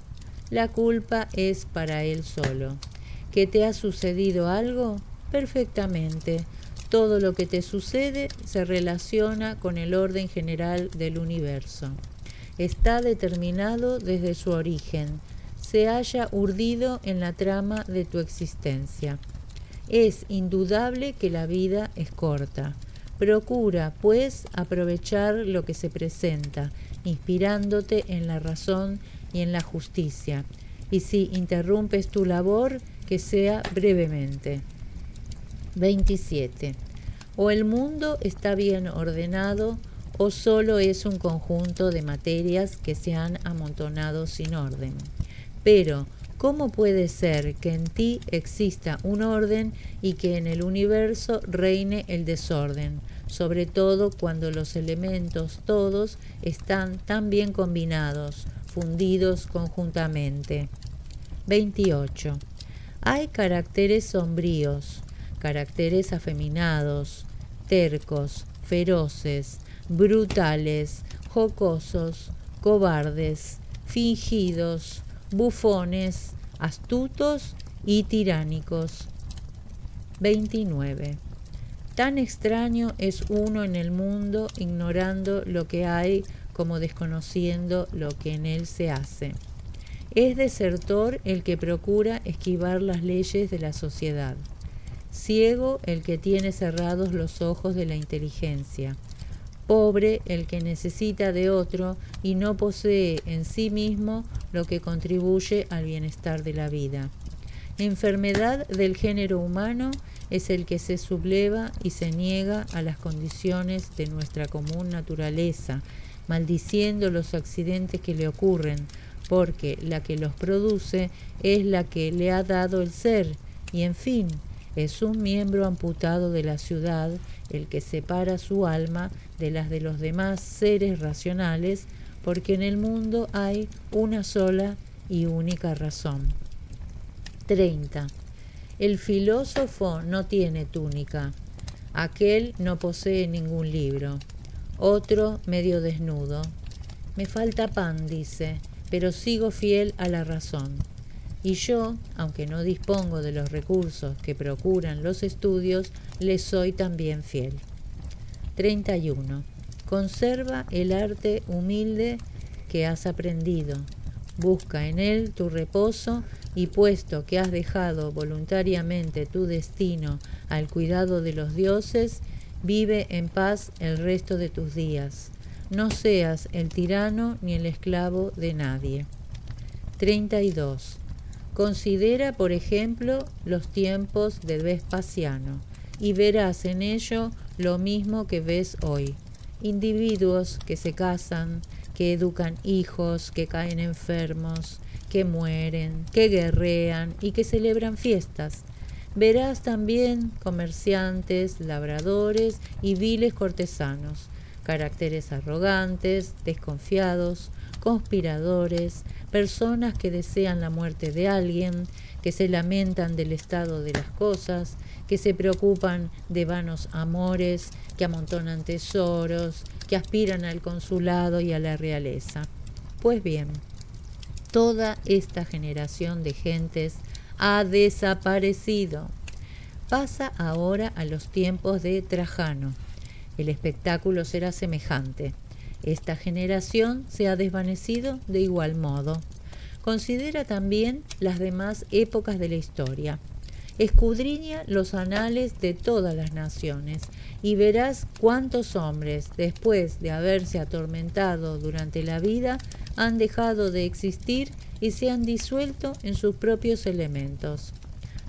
La culpa es para él solo. ¿Que te ha sucedido algo? Perfectamente. Todo lo que te sucede se relaciona con el orden general del universo. Está determinado desde su origen. Se halla urdido en la trama de tu existencia. Es indudable que la vida es corta. Procura, pues, aprovechar lo que se presenta, inspirándote en la razón y en la justicia. y si interrumpes tu labor, que sea brevemente. 27. O el mundo está bien ordenado, o solo es un conjunto de materias que se han amontonado sin orden. Pero, ¿cómo puede ser que en ti exista un orden y que en el universo reine el desorden, sobre todo cuando los elementos todos están tan bien combinados, fundidos conjuntamente? 28. Hay caracteres sombríos, caracteres afeminados, tercos, feroces, brutales, jocosos, cobardes, fingidos, bufones, astutos y tiránicos. 29. Tan extraño es uno en el mundo, ignorando lo que hay como desconociendo lo que en él se hace. Es desertor el que procura esquivar las leyes de la sociedad. Ciego el que tiene cerrados los ojos de la inteligencia. Pobre el que necesita de otro y no posee en sí mismo lo que contribuye al bienestar de la vida. Enfermedad del género humano es el que se subleva y se niega a las condiciones de nuestra común naturaleza, maldiciendo los accidentes que le ocurren, porque la que los produce es la que le ha dado el ser, y en fin, es un miembro amputado de la ciudad el que separa su alma de las de los demás seres racionales, porque en el mundo hay una sola y única razón. 30. El filósofo no tiene túnica, aquel no posee ningún libro, otro medio desnudo. Me falta pan, dice, pero sigo fiel a la razón. Y yo, aunque no dispongo de los recursos que procuran los estudios, le soy también fiel. 31. Conserva el arte humilde que has aprendido. Busca en él tu reposo y puesto que has dejado voluntariamente tu destino al cuidado de los dioses, vive en paz el resto de tus días. No seas el tirano ni el esclavo de nadie. 32. Considera, por ejemplo, los tiempos de Vespasiano y verás en ello lo mismo que ves hoy. Individuos que se casan, que educan hijos, que caen enfermos, que mueren, que guerrean y que celebran fiestas. Verás también comerciantes, labradores y viles cortesanos, caracteres arrogantes, desconfiados, conspiradores, personas que desean la muerte de alguien, que se lamentan del estado de las cosas, que se preocupan de vanos amores, que amontonan tesoros, que aspiran al consulado y a la realeza. Pues bien, toda esta generación de gentes ha desaparecido. Pasa ahora a los tiempos de Trajano. El espectáculo será semejante. Esta generación se ha desvanecido de igual modo. Considera también las demás épocas de la historia. Escudriña los anales de todas las naciones y verás cuántos hombres, después de haberse atormentado durante la vida, han dejado de existir y se han disuelto en sus propios elementos.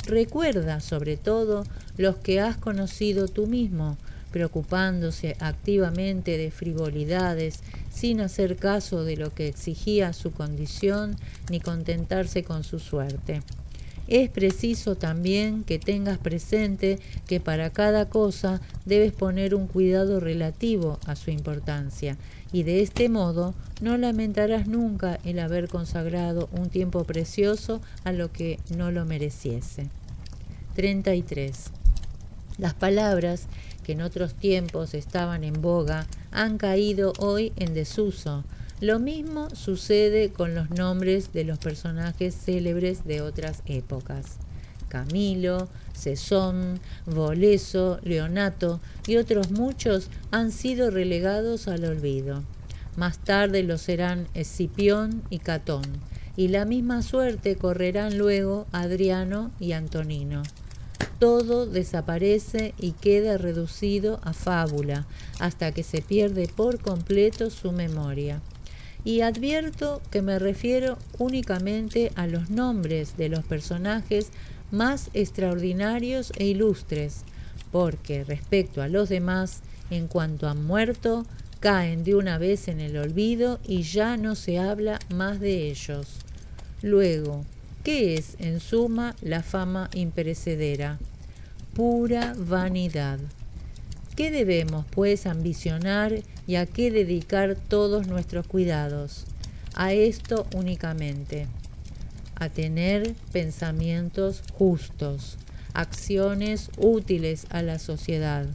Recuerda, sobre todo, los que has conocido tú mismo, preocupándose activamente de frivolidades, sin hacer caso de lo que exigía su condición, ni contentarse con su suerte. Es preciso también que tengas presente que para cada cosa debes poner un cuidado relativo a su importancia, y de este modo no lamentarás nunca el haber consagrado un tiempo precioso a lo que no lo mereciese. 33. Las palabras que en otros tiempos estaban en boga han caído hoy en desuso. Lo mismo sucede con los nombres de los personajes célebres de otras épocas. Camilo, Cesón, Voleso, Leonato y otros muchos han sido relegados al olvido. Más tarde lo serán Escipión y Catón, y la misma suerte correrán luego Adriano y Antonino. Todo desaparece y queda reducido a fábula, hasta que se pierde por completo su memoria. y advierto que me refiero únicamente a los nombres de los personajes más extraordinarios e ilustres, porque respecto a los demás, en cuanto han muerto, caen de una vez en el olvido y ya no se habla más de ellos. Luego, ¿qué es en suma la fama imperecedera? Pura vanidad. ¿Qué debemos, pues, ambicionar y a qué dedicar todos nuestros cuidados? A esto únicamente, a tener pensamientos justos, acciones útiles a la sociedad,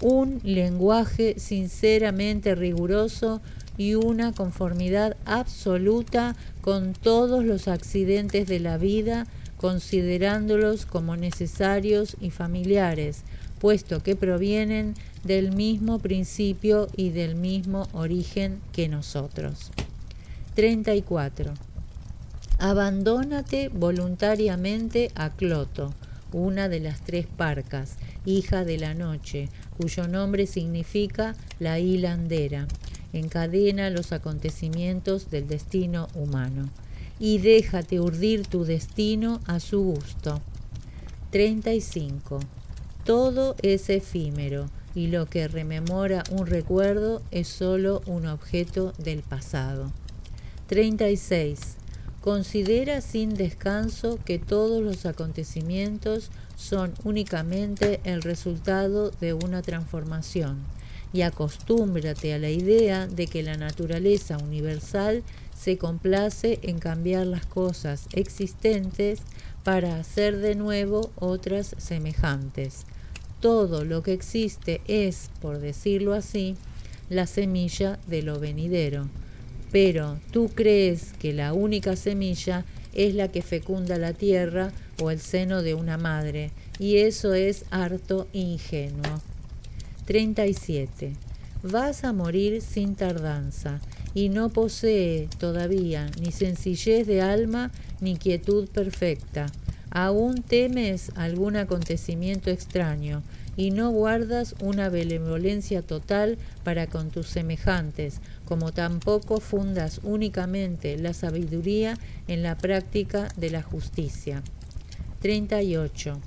un lenguaje sinceramente riguroso y una conformidad absoluta con todos los accidentes de la vida, considerándolos como necesarios y familiares, puesto que provienen del mismo principio y del mismo origen que nosotros. 34. Abandónate voluntariamente a Cloto, una de las tres Parcas, hija de la noche, cuyo nombre significa la hilandera. Encadena los acontecimientos del destino humano y déjate urdir tu destino a su gusto. 35. Todo es efímero y lo que rememora un recuerdo es solo un objeto del pasado. 36. Considera sin descanso que todos los acontecimientos son únicamente el resultado de una transformación y acostúmbrate a la idea de que la naturaleza universal se complace en cambiar las cosas existentes para hacer de nuevo otras semejantes. Todo lo que existe es, por decirlo así, la semilla de lo venidero. Pero tú crees que la única semilla es la que fecunda la tierra o el seno de una madre, y eso es harto ingenuo. 37. Vas a morir sin tardanza, y no posee todavía ni sencillez de alma ni quietud perfecta. Aún temes algún acontecimiento extraño, y no guardas una benevolencia total para con tus semejantes, como tampoco fundas únicamente la sabiduría en la práctica de la justicia. 38.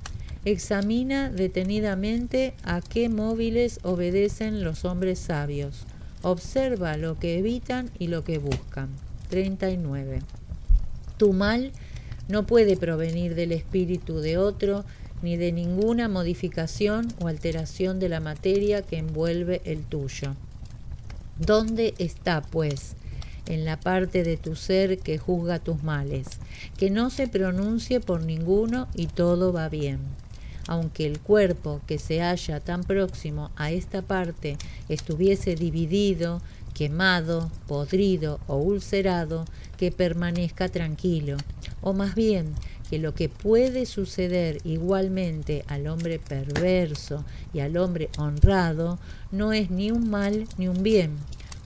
Examina detenidamente a qué móviles obedecen los hombres sabios. Observa lo que evitan y lo que buscan. 39. Tu mal no puede provenir del espíritu de otro, ni de ninguna modificación o alteración de la materia que envuelve el tuyo. ¿Dónde está, pues, en la parte de tu ser que juzga tus males? Que no se pronuncie por ninguno y todo va bien. Aunque el cuerpo que se halla tan próximo a esta parte estuviese dividido, quemado, podrido o ulcerado, que permanezca tranquilo, o más bien que lo que puede suceder igualmente al hombre perverso y al hombre honrado no es ni un mal ni un bien,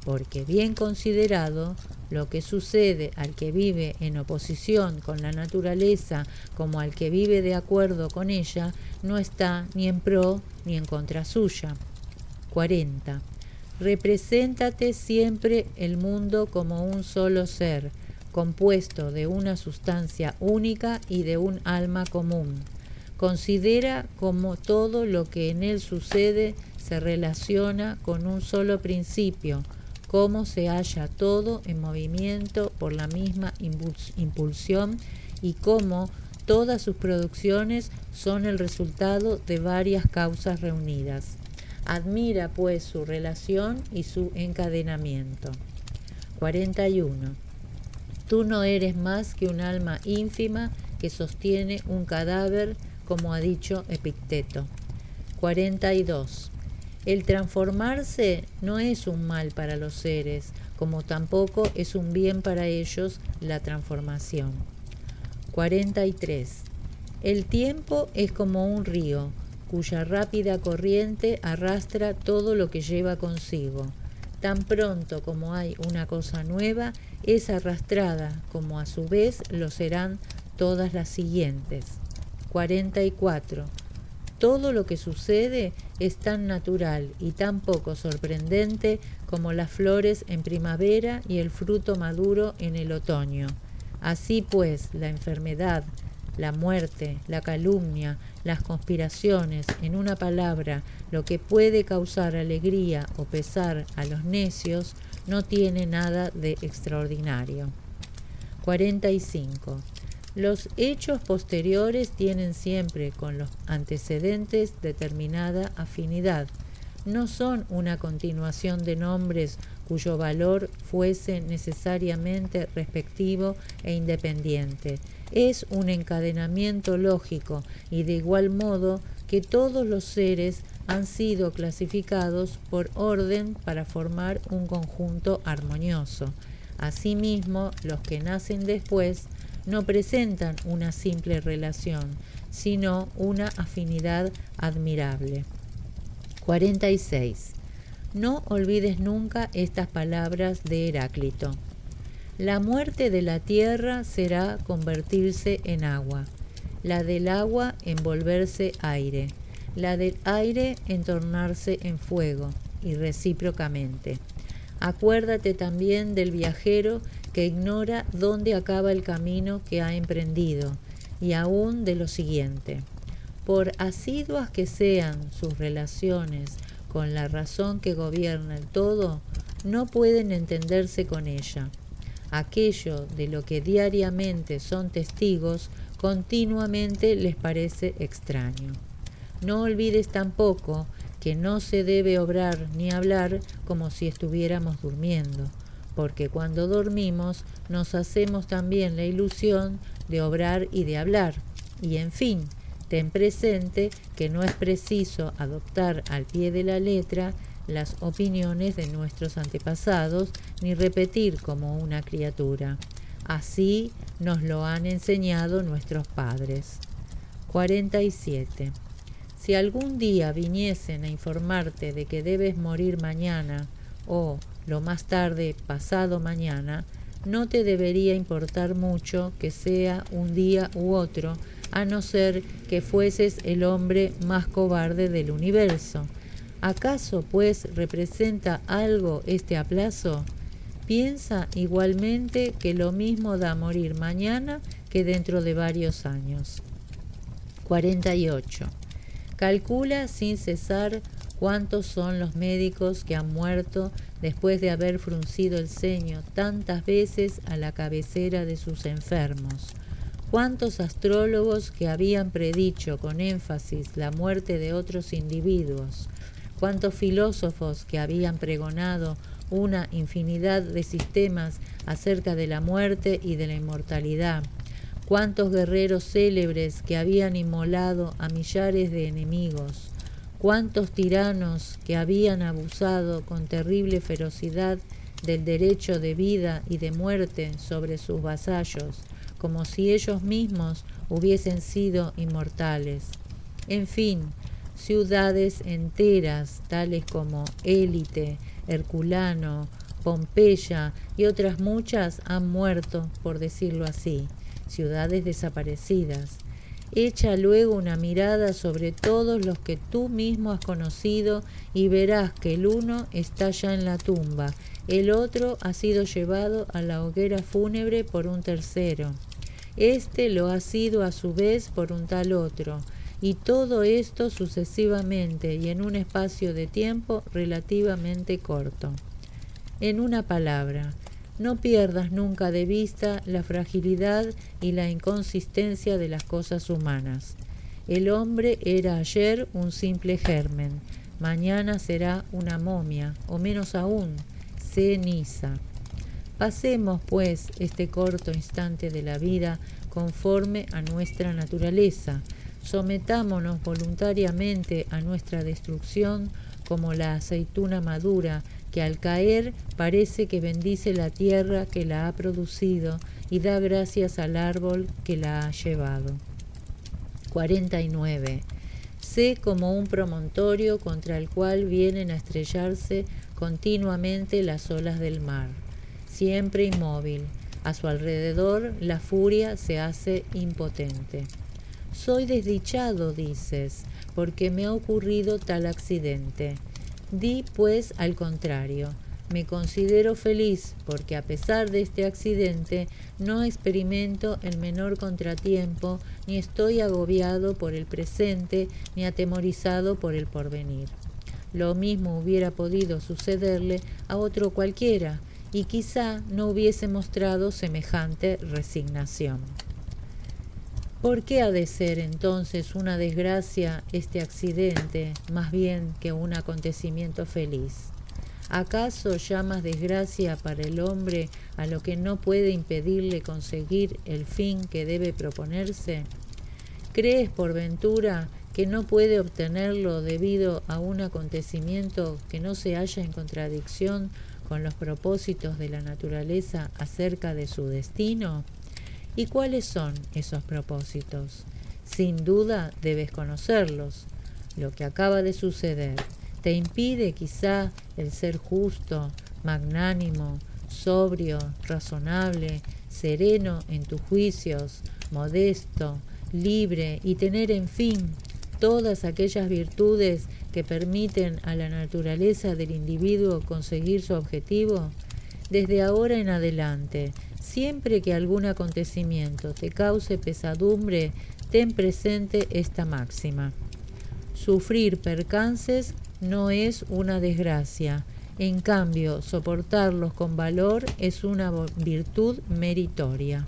porque bien considerado, lo que sucede al que vive en oposición con la naturaleza como al que vive de acuerdo con ella, no está ni en pro ni en contra suya. 40. Represéntate siempre el mundo como un solo ser, compuesto de una sustancia única y de un alma común. Considera como todo lo que en él sucede se relaciona con un solo principio, cómo se halla todo en movimiento por la misma impulsión y cómo todas sus producciones son el resultado de varias causas reunidas. Admira pues su relación y su encadenamiento. 41. Tú no eres más que un alma ínfima que sostiene un cadáver, como ha dicho Epicteto. 42. El transformarse no es un mal para los seres, como tampoco es un bien para ellos la transformación. 43. El tiempo es como un río, cuya rápida corriente arrastra todo lo que lleva consigo. Tan pronto como hay una cosa nueva, es arrastrada, como a su vez lo serán todas las siguientes. 44. todo lo que sucede es tan natural y tan poco sorprendente como las flores en primavera y el fruto maduro en el otoño. Así pues, la enfermedad, la muerte, la calumnia, las conspiraciones, en una palabra, lo que puede causar alegría o pesar a los necios, no tiene nada de extraordinario. 45. Los hechos posteriores tienen siempre con los antecedentes determinada afinidad. No son una continuación de nombres cuyo valor fuese necesariamente respectivo e independiente. Es un encadenamiento lógico y de igual modo que todos los seres han sido clasificados por orden para formar un conjunto armonioso. Asimismo, los que nacen después no presentan una simple relación, sino una afinidad admirable. 46. No olvides nunca estas palabras de Heráclito. La muerte de la tierra será convertirse en agua, la del agua en volverse aire, la del aire en tornarse en fuego, y recíprocamente. Acuérdate también del viajero que ignora dónde acaba el camino que ha emprendido, y aún de lo siguiente. Por asiduas que sean sus relaciones con la razón que gobierna el todo, no pueden entenderse con ella. Aquello de lo que diariamente son testigos, continuamente les parece extraño. No olvides tampoco que no se debe obrar ni hablar como si estuviéramos durmiendo, porque cuando dormimos nos hacemos también la ilusión de obrar y de hablar. Y en fin, ten presente que no es preciso adoptar al pie de la letra las opiniones de nuestros antepasados ni repetir como una criatura. Así nos lo han enseñado nuestros padres. 47. Si algún día viniesen a informarte de que debes morir mañana o, lo más tarde, pasado mañana, no te debería importar mucho que sea un día u otro, a no ser que fueses el hombre más cobarde del universo. ¿Acaso, pues, representa algo este aplazo? Piensa igualmente que lo mismo da morir mañana que dentro de varios años. 48. Calcula sin cesar cuántos son los médicos que han muerto después de haber fruncido el ceño tantas veces a la cabecera de sus enfermos. Cuántos astrólogos que habían predicho con énfasis la muerte de otros individuos. Cuántos filósofos que habían pregonado una infinidad de sistemas acerca de la muerte y de la inmortalidad. Cuántos guerreros célebres que habían inmolado a millares de enemigos. Cuántos tiranos que habían abusado con terrible ferocidad del derecho de vida y de muerte sobre sus vasallos, como si ellos mismos hubiesen sido inmortales. En fin, ciudades enteras, tales como Élite, Herculano, Pompeya y otras muchas han muerto, por decirlo así, ciudades desaparecidas. Echa luego una mirada sobre todos los que tú mismo has conocido y verás que el uno está ya en la tumba, el otro ha sido llevado a la hoguera fúnebre por un tercero. Este lo ha sido a su vez por un tal otro, y todo esto sucesivamente y en un espacio de tiempo relativamente corto. En una palabra, no pierdas nunca de vista la fragilidad y la inconsistencia de las cosas humanas. El hombre era ayer un simple germen, mañana será una momia, o menos aún, ceniza. Pasemos, pues, este corto instante de la vida conforme a nuestra naturaleza. Sometámonos voluntariamente a nuestra destrucción como la aceituna madura que al caer parece que bendice la tierra que la ha producido y da gracias al árbol que la ha llevado. 49. Sé como un promontorio contra el cual vienen a estrellarse continuamente las olas del mar, siempre inmóvil. A su alrededor la furia se hace impotente. Soy desdichado, dices, porque me ha ocurrido tal accidente. Di, pues, al contrario. Me considero feliz porque a pesar de este accidente no experimento el menor contratiempo, ni estoy agobiado por el presente, ni atemorizado por el porvenir. Lo mismo hubiera podido sucederle a otro cualquiera, y quizá no hubiese mostrado semejante resignación. ¿Por qué ha de ser entonces una desgracia este accidente, más bien que un acontecimiento feliz? ¿Acaso llamas desgracia para el hombre a lo que no puede impedirle conseguir el fin que debe proponerse? ¿Crees por ventura que no puede obtenerlo debido a un acontecimiento que no se halla en contradicción con los propósitos de la naturaleza acerca de su destino? ¿Y cuáles son esos propósitos? Sin duda debes conocerlos. Lo que acaba de suceder te impide quizá el ser justo, magnánimo, sobrio, razonable, sereno en tus juicios, modesto, libre y tener, en fin, todas aquellas virtudes que permiten a la naturaleza del individuo conseguir su objetivo. Desde ahora en adelante, siempre que algún acontecimiento te cause pesadumbre, ten presente esta máxima. Sufrir percances no es una desgracia, en cambio, soportarlos con valor es una virtud meritoria.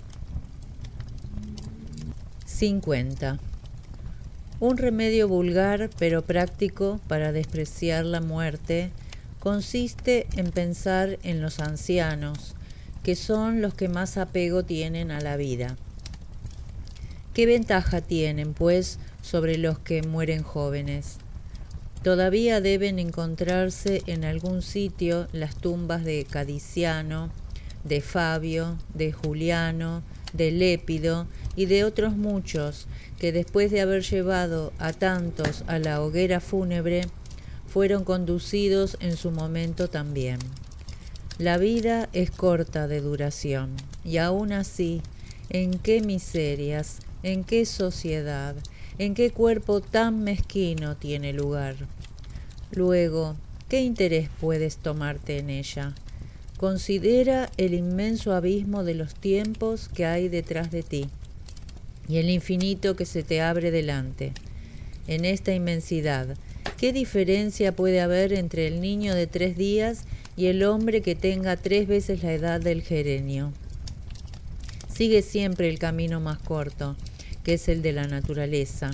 50. Un remedio vulgar pero práctico para despreciar la muerte consiste en pensar en los ancianos, que son los que más apego tienen a la vida. ¿Qué ventaja tienen, pues, sobre los que mueren jóvenes? Todavía deben encontrarse en algún sitio las tumbas de Cadiciano, de Fabio, de Juliano, de Lépido y de otros muchos que después de haber llevado a tantos a la hoguera fúnebre, fueron conducidos en su momento también. La vida es corta de duración, y aún así, ¿en qué miserias, en qué sociedad, en qué cuerpo tan mezquino tiene lugar? Luego, ¿qué interés puedes tomarte en ella? Considera el inmenso abismo de los tiempos que hay detrás de ti, y el infinito que se te abre delante. En esta inmensidad, ¿qué diferencia puede haber entre el niño de 3 días y el hombre que tenga 3 veces la edad del gerenio? Sigue siempre el camino más corto, que es el de la naturaleza.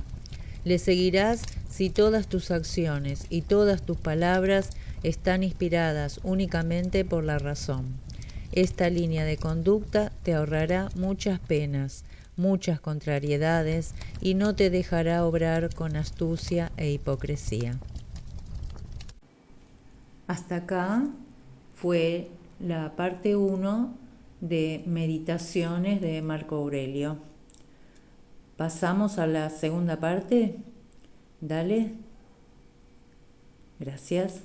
Le seguirás si todas tus acciones y todas tus palabras están inspiradas únicamente por la razón. Esta línea de conducta te ahorrará muchas penas, muchas contrariedades y no te dejará obrar con astucia e hipocresía. Hasta acá fue la parte 1 de Meditaciones de Marco Aurelio. ¿Pasamos a la segunda parte? Dale. Gracias.